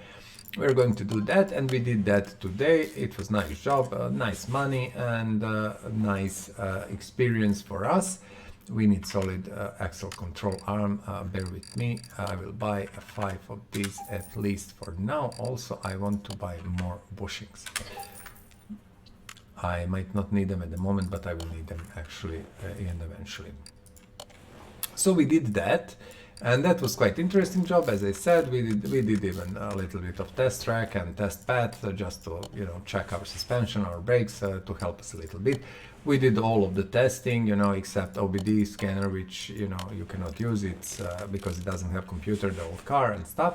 We're going to do that, and we did that today. It was a nice job, nice money, and nice experience for us. We need solid axle control arm. Bear with me. I will buy 5 of these at least for now. Also, I want to buy more bushings. I might not need them at the moment, but I will need them actually and eventually. So we did that, and that was quite interesting job. As I said, we did even a little bit of test track and test path just to, you know, check our suspension, our brakes, to help us a little bit. We did all of the testing, you know, except OBD scanner, which, you know, you cannot use it because it doesn't have computer, the old car and stuff.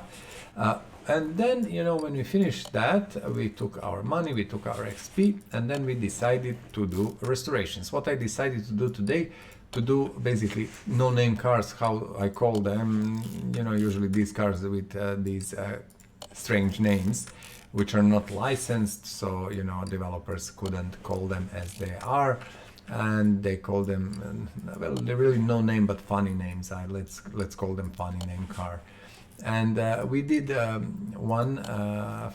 And then, you know, when we finished that, we took our money, we took our XP, and then we decided to do restorations. What I decided to do today, to do basically no-name cars, how I call them, you know, usually these cars with these strange names, which are not licensed, so, you know, developers couldn't call them as they are, and they call them, well, they're really no name but funny names. Let's call them funny name car. And we did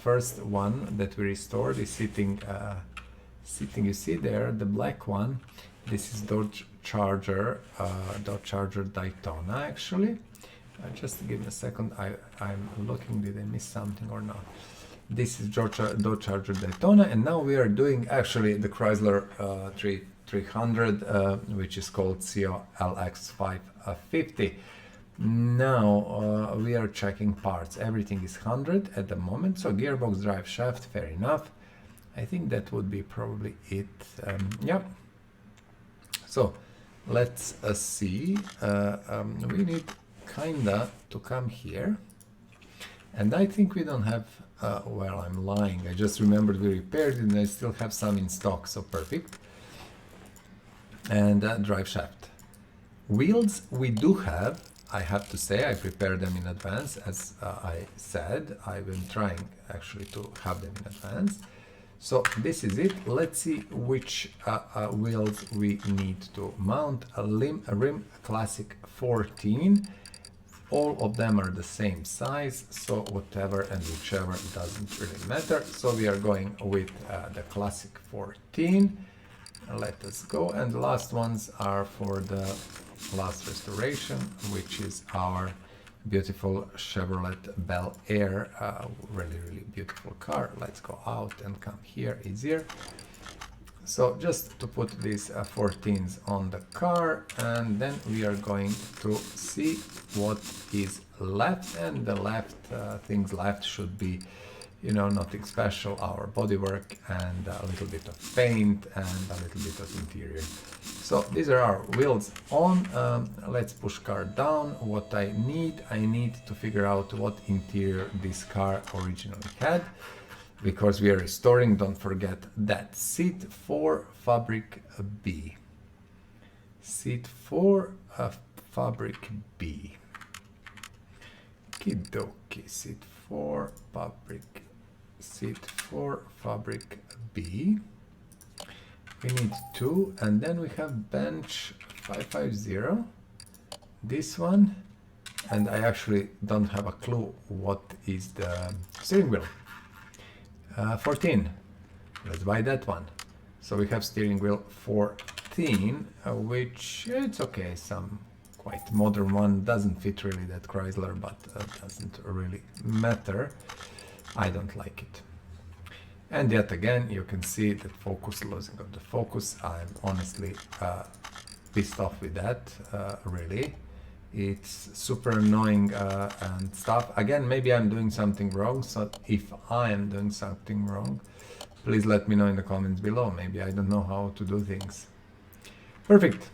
first one that we restored is sitting, you see there, the black one. This is Dodge Charger Daytona, actually. Just give me a second, I'm looking, did I miss something or not? This is Dodge Charger Daytona, and now we are doing actually the Chrysler 300, which is called Sceo LX550. Now we are checking parts. Everything is 100 at the moment, so gearbox, drive shaft, fair enough. I think that would be probably it. Yeah. So let's see. We need kinda to come here. And I think we don't have, well, I'm lying. I just remembered we repaired it and I still have some in stock, so perfect. And drive shaft. Wheels we do have, I have to say, I prepared them in advance. As I said, I've been trying actually to have them in advance. So this is it. Let's see which wheels we need to mount. A rim Classic 14. All of them are the same size, so whatever and whichever doesn't really matter. So we are going with the Classic 14. Let us go. And the last ones are for the last restoration, which is our beautiful Chevrolet Bel Air. Really beautiful car. Let's go out and come here, easier. So just to put these 14s on the car, and then we are going to see what is left. And the left things left should be, you know, nothing special. Our bodywork and a little bit of paint and a little bit of interior. So these are our wheels on. Let's push car down. What I need to figure out what interior this car originally had, because we are restoring. Don't forget that. Seat 4 fabric B. Seat 4 fabric B. Kidoki. Seat 4 fabric. Seat 4 fabric B. We need 2, and then we have bench 550. This one, and I actually don't have a clue what is the steering wheel. 14. Let's buy that one. So we have steering wheel 14, which it's okay. Some quite modern one. Doesn't fit really that Chrysler, but doesn't really matter. I don't like it. And yet again, you can see that focus, losing of the focus. I'm honestly pissed off with that, really. It's super annoying and stuff. Again, maybe I'm doing something wrong, so if I am doing something wrong, please let me know in the comments below. Maybe I don't know how to do things. Perfect.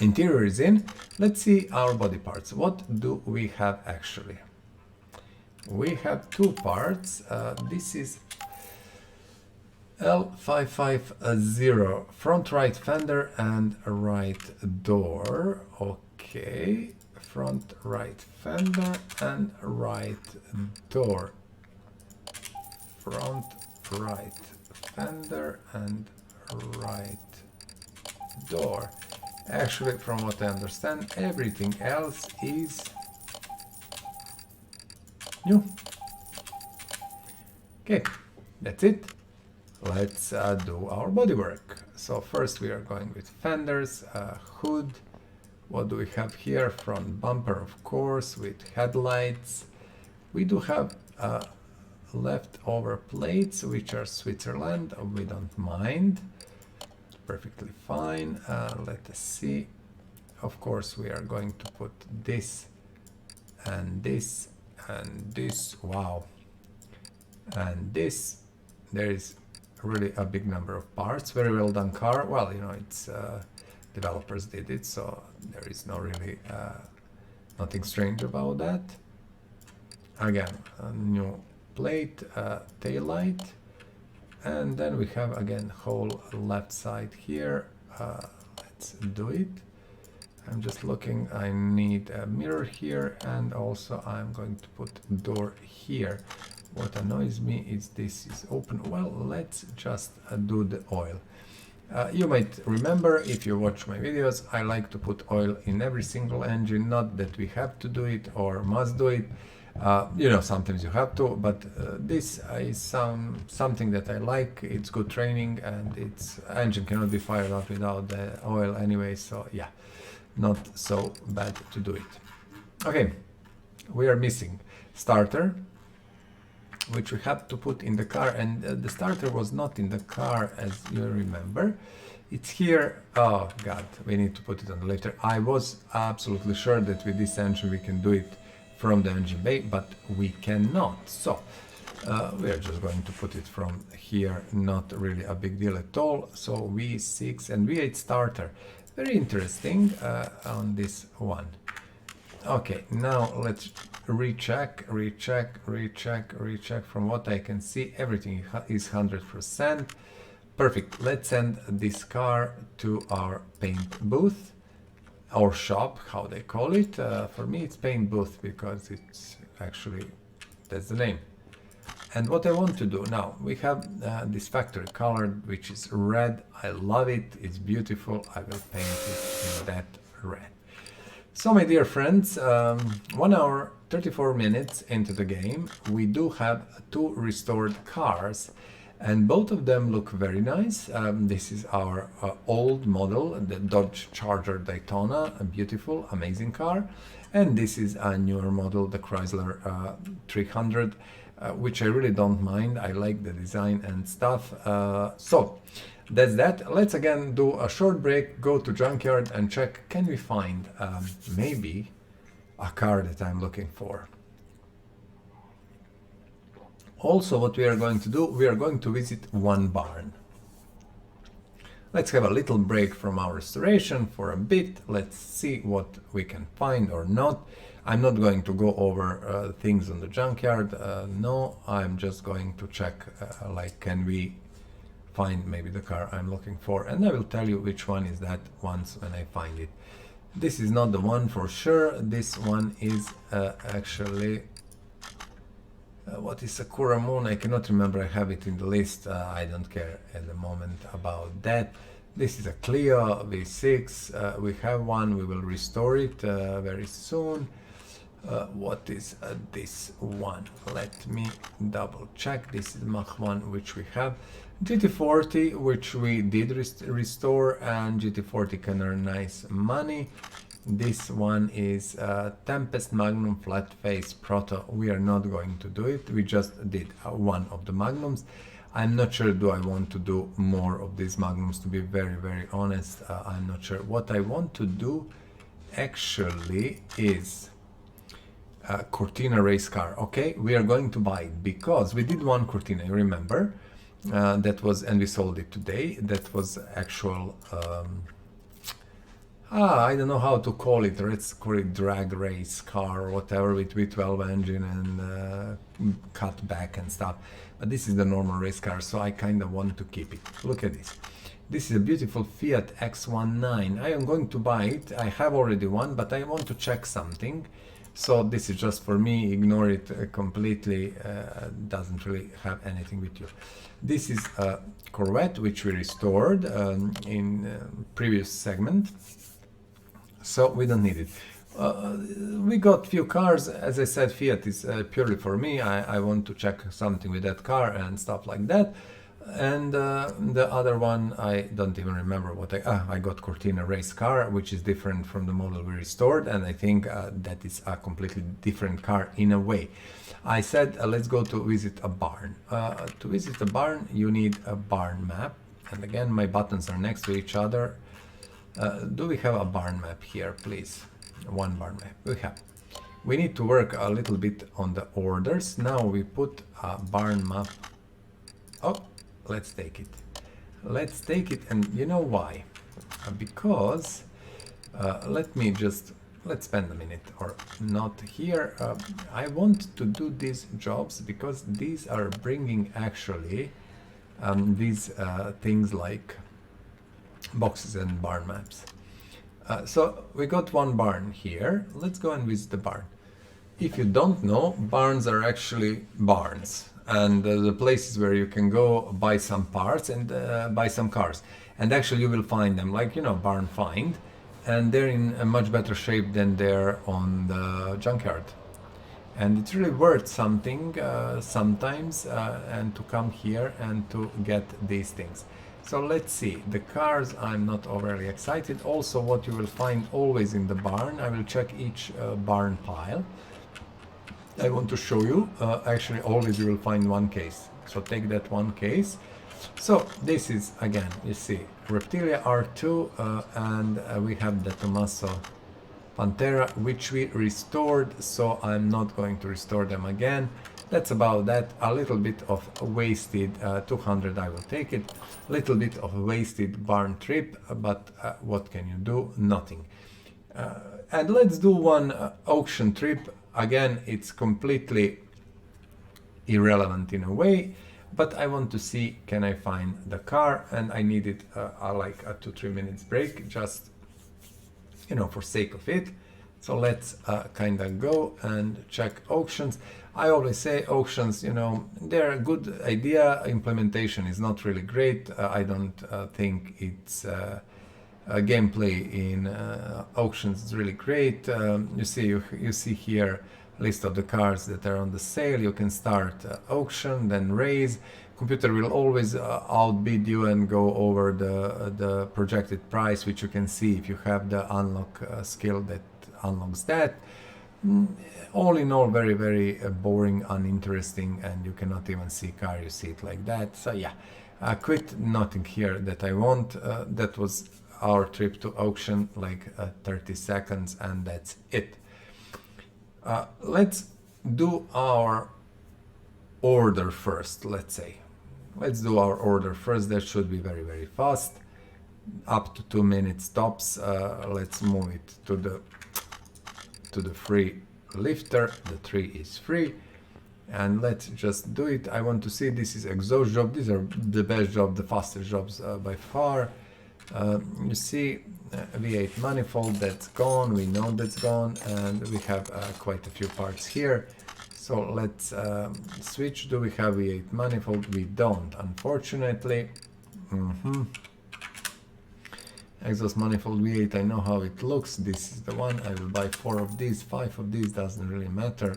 Interior is in. Let's see our body parts. What do we have actually? We have 2 parts. This is L550, front right fender and right door. Okay, front right fender and right door. Front right fender and right door. Actually, from what I understand, everything else is new. Okay, that's it. Let's do our bodywork. So first we are going with fenders, hood. What do we have here? Front bumper, of course, with headlights. We do have leftover plates, which are Switzerland. We don't mind. Perfectly fine. Let us see. Of course, we are going to put this and this and this. Wow. And this. There is really a big number of parts. Very well done car. Well, you know, it's developers did it, so there is no really nothing strange about that. Again, a new plate, tail light, and then we have again whole left side here. Let's do it. I'm just looking. I need a mirror here, and also I'm going to put door here. What annoys me is this is open. Well, let's just do the oil. You might remember, if you watch my videos, I like to put oil in every single engine. Not that we have to do it or must do it. You know, sometimes you have to, but this is something that I like. It's good training, and its engine cannot be fired up without the oil anyway. So yeah, not so bad to do it. Okay, we are missing starter, which we have to put in the car, and the starter was not in the car, as you remember. It's here. Oh god, we need to put it on the lifter. I was absolutely sure that with this engine we can do it from the engine bay, but we cannot. So We are just going to put it from here, not really a big deal at all. So V6 and V8 starter, very interesting on this one. Okay, now let's recheck. From what I can see, everything is 100%. Perfect. Let's send this car to our paint booth, or shop, how they call it. For me it's paint booth because it's actually, that's the name. And what I want to do now, we have this factory color, which is red. I love it, it's beautiful. I will paint it in that red. So my dear friends, 1 hour 34 minutes into the game, we do have 2 restored cars, and both of them look very nice. This is our old model, the Dodge Charger Daytona, a beautiful, amazing car. And this is a newer model, the Chrysler 300, which I really don't mind. I like the design and stuff. So that's that. Let's again do a short break, go to junkyard and check, can we find maybe a car that I'm looking for. Also, what we are going to do, we are going to visit one barn. Let's have a little break from our restoration for a bit. Let's see what we can find or not. I'm not going to go over things on the junkyard. No, I'm just going to check, like, can we find maybe the car I'm looking for, and I will tell you which one is that once when I find it. This is not the one for sure. This one is actually what is Sakura Moon? I cannot remember. I have it in the list. I don't care at the moment about that. This is a Clio V6. We have one. We will restore it very soon. What is this one? Let me double check. This is Mach 1, which we have. GT40, which we did restore, and GT40 can earn nice money. This one is Tempest Magnum flat face Proto. We are not going to do it. We just did one of the Magnums. I'm not sure do I want to do more of these Magnums, to be very, very honest. I'm not sure. What I want to do actually is Cortina race car. Okay, we are going to buy it because we did one Cortina, you remember? That was, and we sold it today. That was actual I don't know how to call it. Let's call it drag race car or whatever, with V12 engine and cut back and stuff. But this is the normal race car, so I kind of want to keep it. Look at this. This is a beautiful Fiat X19. I am going to buy it. I have already one, but I want to check something. So this is just for me. Ignore it completely. Doesn't really have anything with you. This is a Corvette, which we restored in previous segment. So we don't need it. We got few cars. As I said, Fiat is purely for me. I want to check something with that car and stuff like that. And the other one, I don't even remember what I got Cortina race car, which is different from the model we restored, and I think that is a completely different car in a way. I said let's go to visit a barn. To visit a barn, you need a barn map, and again my buttons are next to each other. Do we have a barn map here, please? One barn map we have. We need to work a little bit on the orders. Now we put a barn map. Oh, let's take it. Let's take it, and you know why? Because let's spend a minute or not here. I want to do these jobs because these are bringing actually these things like boxes and barn maps. So we got one barn here. Let's go and visit the barn. If you don't know, barns are actually barns, and the places where you can go buy some parts and buy some cars, and actually you will find them, like, you know, barn find, and they're in a much better shape than they're on the junkyard, and it's really worth something sometimes and to come here and to get these things. So let's see, the cars I'm not overly excited. Also, what you will find always in the barn, I will check each barn pile. I want to show you, actually always you will find one case. So take that one case. So this is, again, you see, Reptilia R2 and we have the Tommaso Pantera, which we restored, so I'm not going to restore them again. That's about that. A little bit of wasted 200, I will take it. Little bit of wasted barn trip, but what can you do? Nothing. And let's do one auction trip. Again, it's completely irrelevant in a way, but I want to see, can I find the car? And I needed like a 2-3 minutes break, just, you know, for sake of it. So let's kind of go and check auctions. I always say auctions, you know, they're a good idea. Implementation is not really great. I don't think it's gameplay in auctions is really great. You see here list of the cars that are on the sale. You can start auction, then raise. Computer will always outbid you and go over the projected price, which you can see if you have the unlock skill that unlocks that. All in all, very, very boring, uninteresting, and you cannot even see car, you see it like that. So yeah, quit, nothing here that I want. That was our trip to auction, like 30 seconds, and that's it. Let's do our order first, let's say. Let's do our order first. That should be very, very fast. Up to 2 minutes tops. Let's move it to the free lifter. The 3 is free. And let's just do it. I want to see, this is exhaust job. These are the best job, the fastest jobs by far. You see V8 manifold, that's gone. We know that's gone. And we have quite a few parts here. So let's switch. Do we have V8 manifold? We don't, unfortunately. Exhaust manifold V8, I know how it looks. This is the one. I will buy 4 of these, 5 of these, doesn't really matter.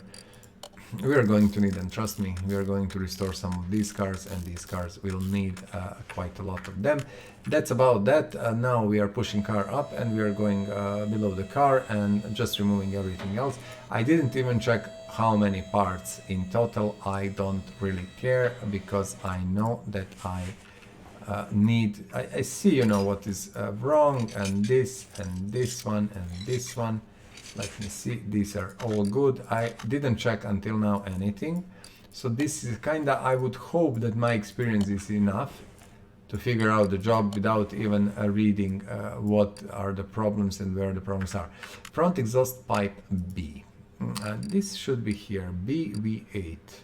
We are going to need, and trust me, we are going to restore some of these cars, and these cars will need quite a lot of them. That's about that. Now we are pushing car up, and we are going below the car and just removing everything else. I didn't even check how many parts in total. I don't really care, because I know that I see, you know, what is wrong, and this one and this one. Let me see, these are all good. I didn't check until now anything. So this is kinda, I would hope that my experience is enough to figure out the job without even reading what are the problems and where the problems are. Front exhaust pipe B. This should be here, BV8.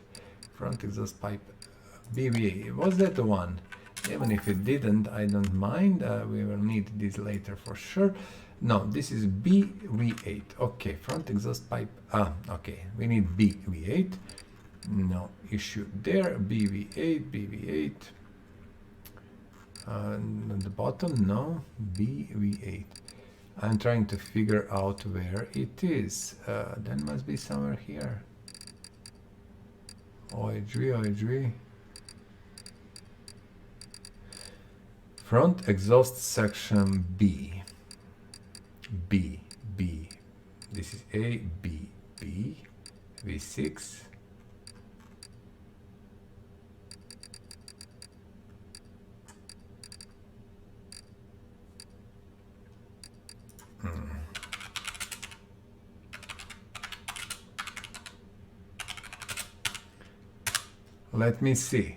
Front exhaust pipe BV8. Was that the one? Even if it didn't, I don't mind. We will need this later for sure. No, this is BV8. Okay, front exhaust pipe. Okay, we need BV8. No issue there. BV8, BV8. On the bottom, no. BV8. I'm trying to figure out where it is. Then must be somewhere here. OHV. Front exhaust section B. B. This is A, B, V6. Let me see.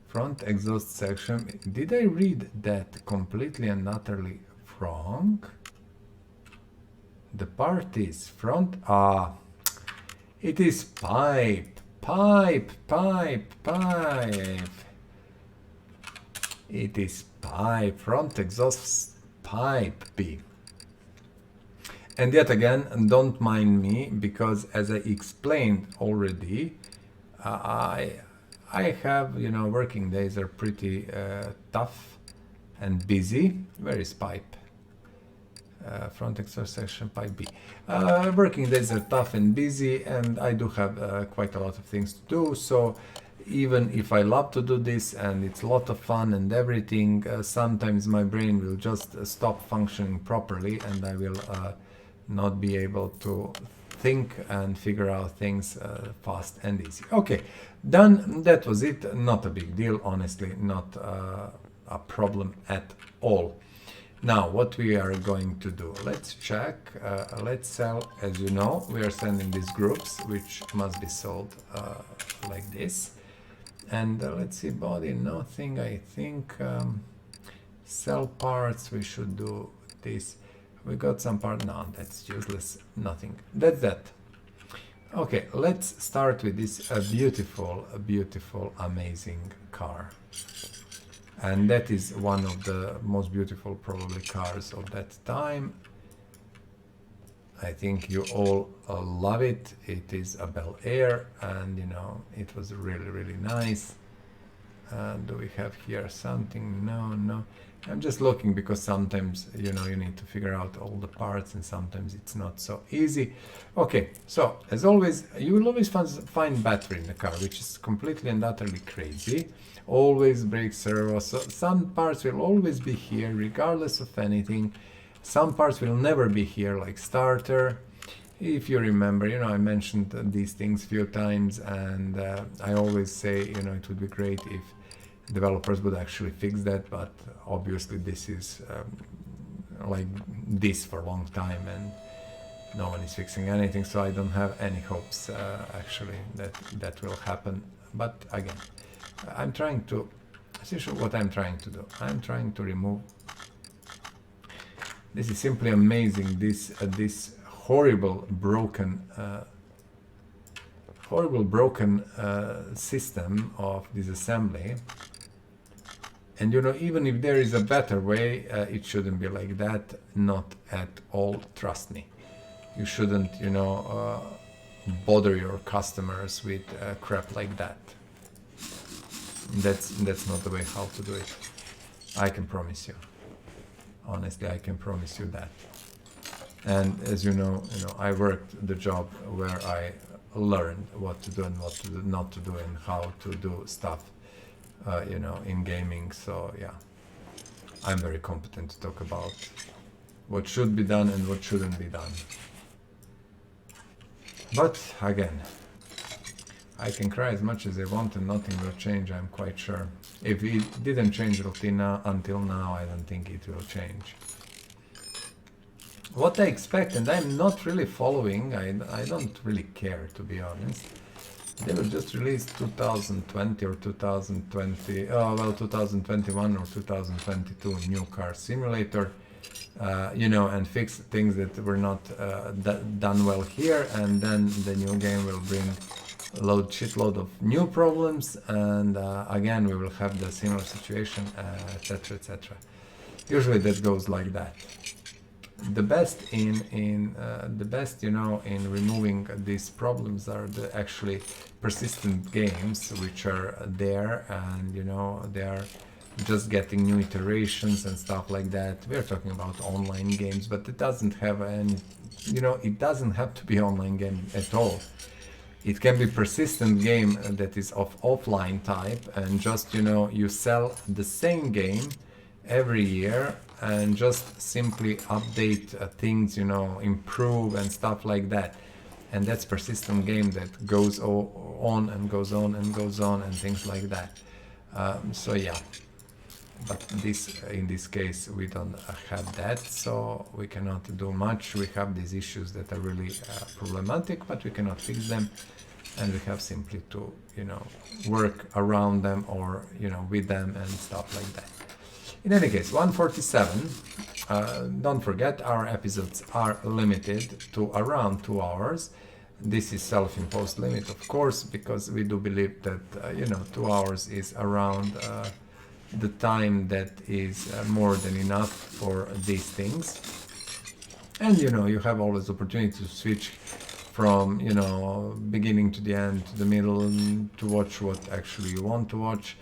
Front exhaust section. Did I read that completely and utterly wrong? The part is front. It is pipe. It is pipe. Front exhaust pipe B. And yet again, don't mind me, because as I explained already, I have, you know, working days are pretty tough and busy. Where is pipe? Front exhaust section pipe B. Working days are tough and busy, and I do have quite a lot of things to do. So even if I love to do this and it's a lot of fun and everything, sometimes my brain will just stop functioning properly, and I will not be able to think and figure out things fast and easy. Okay, done. That was it. Not a big deal, honestly, not a problem at all. Now, what we are going to do, let's check, let's sell, as you know, we are sending these groups, which must be sold like this. And let's see, body, nothing, I think, sell parts, we should do this. We got some part, no, that's useless, nothing, that's that. Okay, let's start with this beautiful, amazing car. And that is one of the most beautiful, probably, cars of that time. I think you all love it. It is a Bel Air, and you know, it was really, really nice. Do we have here something? No. I'm just looking because sometimes, you know, you need to figure out all the parts and sometimes it's not so easy. Okay, so as always, you will always find battery in the car, which is completely and utterly crazy. Always brake servo, so some parts will always be here regardless of anything. Some parts will never be here, like starter. If you remember, you know, I mentioned these things a few times, and I always say, you know, it would be great if developers would actually fix that, but obviously this is like this for a long time and no one is fixing anything, so I don't have any hopes actually that will happen. But again, I'm trying to see what I'm trying to do. I'm trying to remove. This is simply amazing. This horrible broken system of disassembly. And you know, even if there is a better way, it shouldn't be like that. Not at all. Trust me. You shouldn't, you know, bother your customers with crap like that. That's not the way how to do it. I can promise you. Honestly, I can promise you that. And as you know, I worked the job where I learned what to do and what to do, not to do, and how to do stuff, you know, in gaming. So yeah, I'm very competent to talk about what should be done and what shouldn't be done. But again, I can cry as much as I want and nothing will change, I'm quite sure. If it didn't change until now, I don't think it will change. What I expect, and I'm not really following, I don't really care, to be honest. They will just release 2020 or 2020, oh well, 2021 or 2022 new car simulator, you know, and fix things that were not done well here, and then the new game will bring shitload of new problems, and again we will have the similar situation, etc, etc. Usually that goes like that. The best you know, in removing these problems are the actually persistent games which are there, and you know, they are just getting new iterations and stuff like that. We're talking about online games, but it doesn't have any, you know, it doesn't have to be online game at all. It can be persistent game that is of offline type, and just, you know, you sell the same game every year and just simply update things, you know, improve and stuff like that. And that's persistent game that goes on and goes on and goes on and things like that. So yeah, but in this case we don't have that, so we cannot do much. We have these issues that are really problematic, but we cannot fix them, and we have simply to, you know, work around them or, you know, with them and stuff like that. In any case, 147, don't forget our episodes are limited to around 2 hours. This is self-imposed limit, of course, because we do believe that, you know, 2 hours is around the time that is more than enough for these things. And, you know, you have always opportunity to switch from, you know, beginning to the end, to the middle, to watch what actually you want to watch.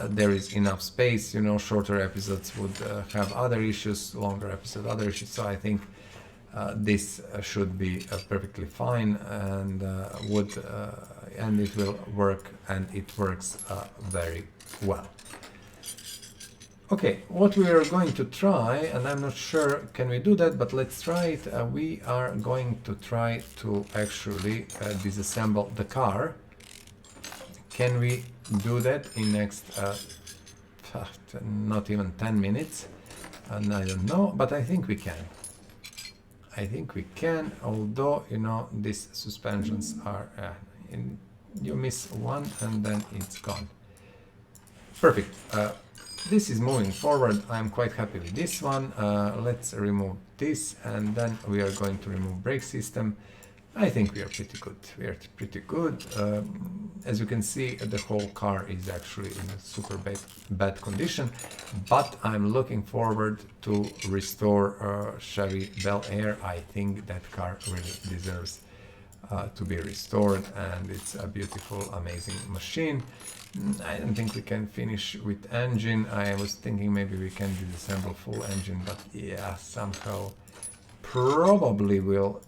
There is enough space, you know, shorter episodes would have other issues, longer episodes other issues, so I think this should be perfectly fine, and and it will work, and it works very well. Okay, what we are going to try, and I'm not sure can we do that, but let's try it. We are going to try to actually disassemble the car. Can we do that in next not even 10 minutes? And I don't know, but I think we can. I think we can, although, you know, these suspensions are, you miss one and then it's gone. Perfect. This is moving forward. I'm quite happy with this one. Let's remove this, and then we are going to remove brake system. I think we are pretty good. We are pretty good. As you can see, the whole car is actually in a super bad condition, but I'm looking forward to restore Chevy Bel Air. I think that car really deserves to be restored, and it's a beautiful, amazing machine. I don't think we can finish with engine. I was thinking maybe we can disassemble full engine, but yeah, somehow probably will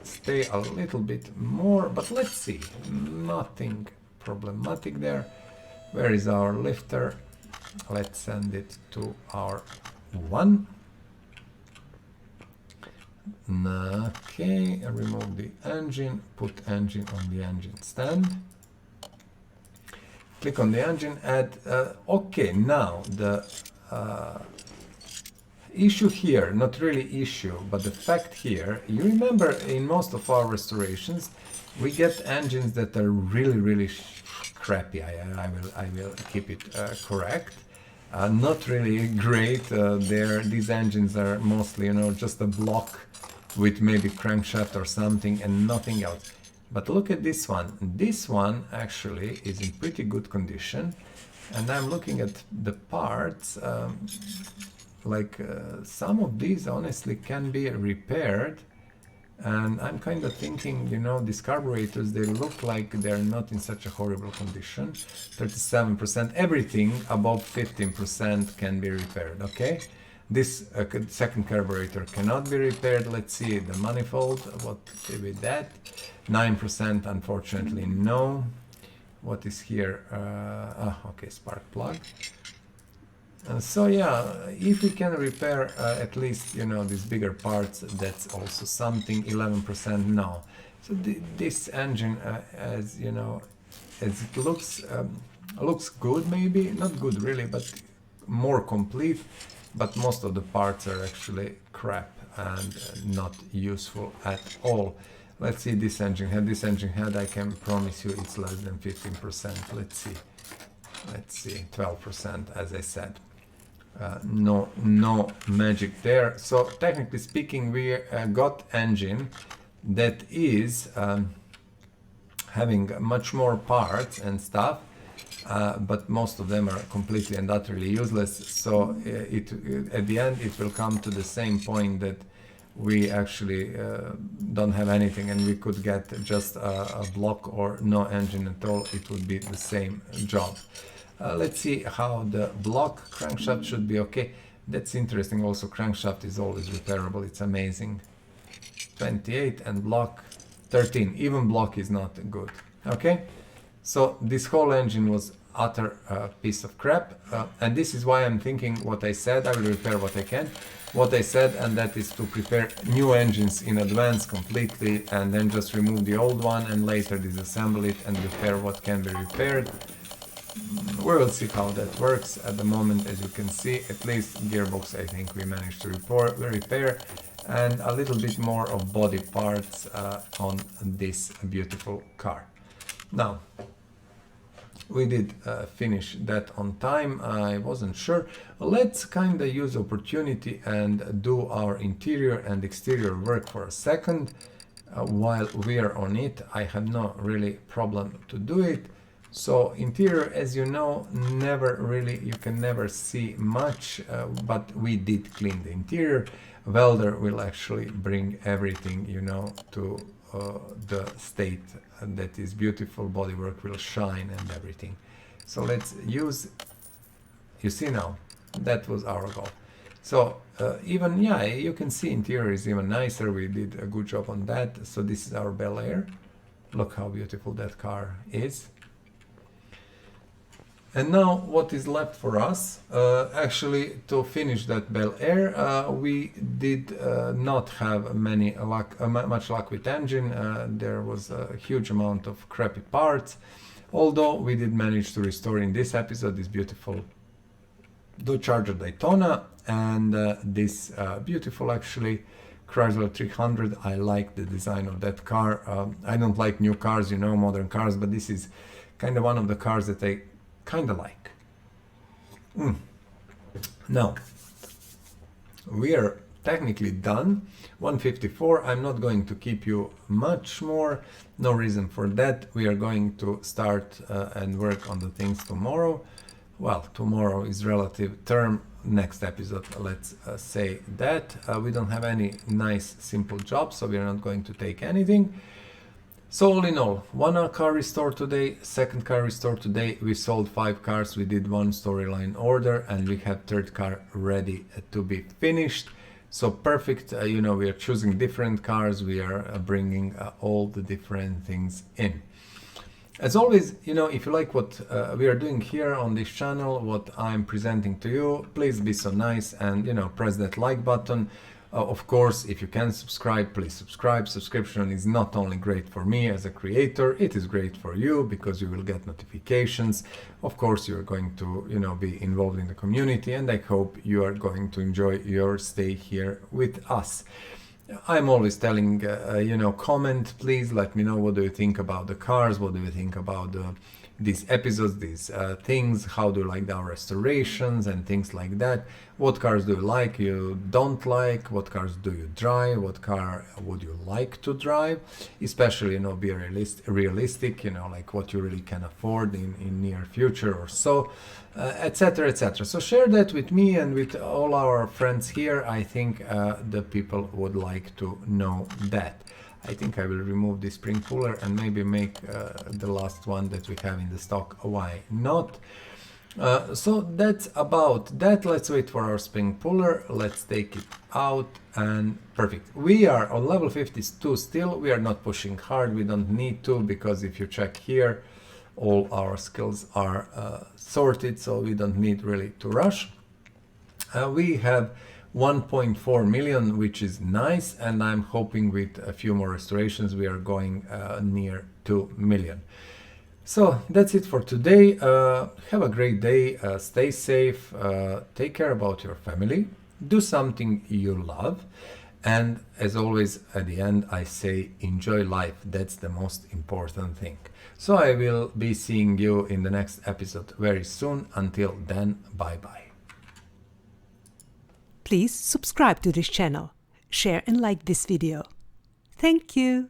stay a little bit more, but let's see. Nothing problematic there. Where is our lifter? Let's send it to our one. Okay, remove the engine, put engine on the engine stand. Click on the engine, add, okay, now the issue here, not really issue, but the fact here, you remember in most of our restorations, we get engines that are really crappy. I will keep it correct. Not really great. These engines are mostly, you know, just a block with maybe crankshaft or something and nothing else. But look at this one. This one actually is in pretty good condition, and I'm looking at the parts. Some of these honestly can be repaired, and I'm kind of thinking, you know, these carburetors, they look like they're not in such a horrible condition. 37%, everything above 15% can be repaired. Okay, this second carburetor cannot be repaired. Let's see the manifold, what with that. 9%, unfortunately no. What is here? Okay, spark plug. So yeah, if we can repair at least, you know, these bigger parts, that's also something. 11% no. So this engine, as you know, as it looks good, maybe not good really, but more complete. But most of the parts are actually crap and not useful at all. Let's see this engine head. This engine head, I can promise you, it's less than 15%. Let's see. Let's see, 12%, as I said. No magic there. So technically speaking, we got engine that is having much more parts and stuff, but most of them are completely and utterly useless. So at the end it will come to the same point that we actually don't have anything, and we could get just a block or no engine at all. It would be the same job. Let's see how the block crankshaft should be. Okay, that's interesting. Also, crankshaft is always repairable. It's amazing. 28 and block 13. Even block is not good. Okay, so this whole engine was utter piece of crap, and this is why I'm thinking what I said. I will repair what I can. What I said, and that is to prepare new engines in advance completely, and then just remove the old one and later disassemble it and repair what can be repaired. We will see how that works. At the moment, as you can see, at least gearbox I think we managed to repair, and a little bit more of body parts on this beautiful car. Now, we did finish that on time. I wasn't sure. Let's kind of use opportunity and do our interior and exterior work for a second. While we are on it, I had no really problem to do it. So interior, as you know, you can never see much, but we did clean the interior. Welder will actually bring everything, you know, to the state that is beautiful. Bodywork will shine and everything. So let's use, you see now, that was our goal. So even, yeah, you can see interior is even nicer. We did a good job on that. So this is our Bel Air. Look how beautiful that car is. And now what is left for us, actually to finish that Bel Air, we did not have much luck with engine. There was a huge amount of crappy parts, although we did manage to restore in this episode this beautiful the Charger Daytona and this beautiful actually Chrysler 300. I like the design of that car. I don't like new cars, you know, modern cars, but this is kind of one of the cars that I kind of like. Now, we are technically done. 154. I'm not going to keep you much more. No reason for that. We are going to start and work on the things tomorrow. Well, tomorrow is relative term. Next episode, let's say that. We don't have any nice simple jobs, so we are not going to take anything. So all in all, one car restored today, second car restored today. We sold 5 cars, we did 1 storyline order, and we have third car ready to be finished. So perfect, you know, we are choosing different cars, we are bringing all the different things in. As always, you know, if you like what we are doing here on this channel, what I'm presenting to you, please be so nice and, you know, press that like button. Of course, if you can subscribe, please subscribe. Subscription is not only great for me as a creator, it is great for you because you will get notifications. Of course, you are going to, you know, be involved in the community, and I hope you are going to enjoy your stay here with us. I'm always telling, you know, comment, please let me know what do you think about the cars, what do you think about these episodes, these things, how do you like our restorations and things like that. What cars do you like, you don't like, what cars do you drive, what car would you like to drive, especially, you know, be realistic, you know, like what you really can afford in near future or so, etc, etc. So share that with me and with all our friends here. I think the people would like to know that. I think I will remove this spring puller and maybe make the last one that we have in the stock. Why not? So that's about that. Let's wait for our spring puller. Let's take it out and perfect. We are on level 52 still. We are not pushing hard. We don't need to, because if you check here, all our skills are sorted, so we don't need really to rush. We have 1.4 million, which is nice, and I'm hoping with a few more restorations we are going near 2 million. So that's it for today. Have a great day, stay safe, take care about your family, do something you love, and as always at the end I say enjoy life. That's the most important thing. So I will be seeing you in the next episode very soon. Until then, bye bye. Please subscribe to this channel, share and like this video. Thank you.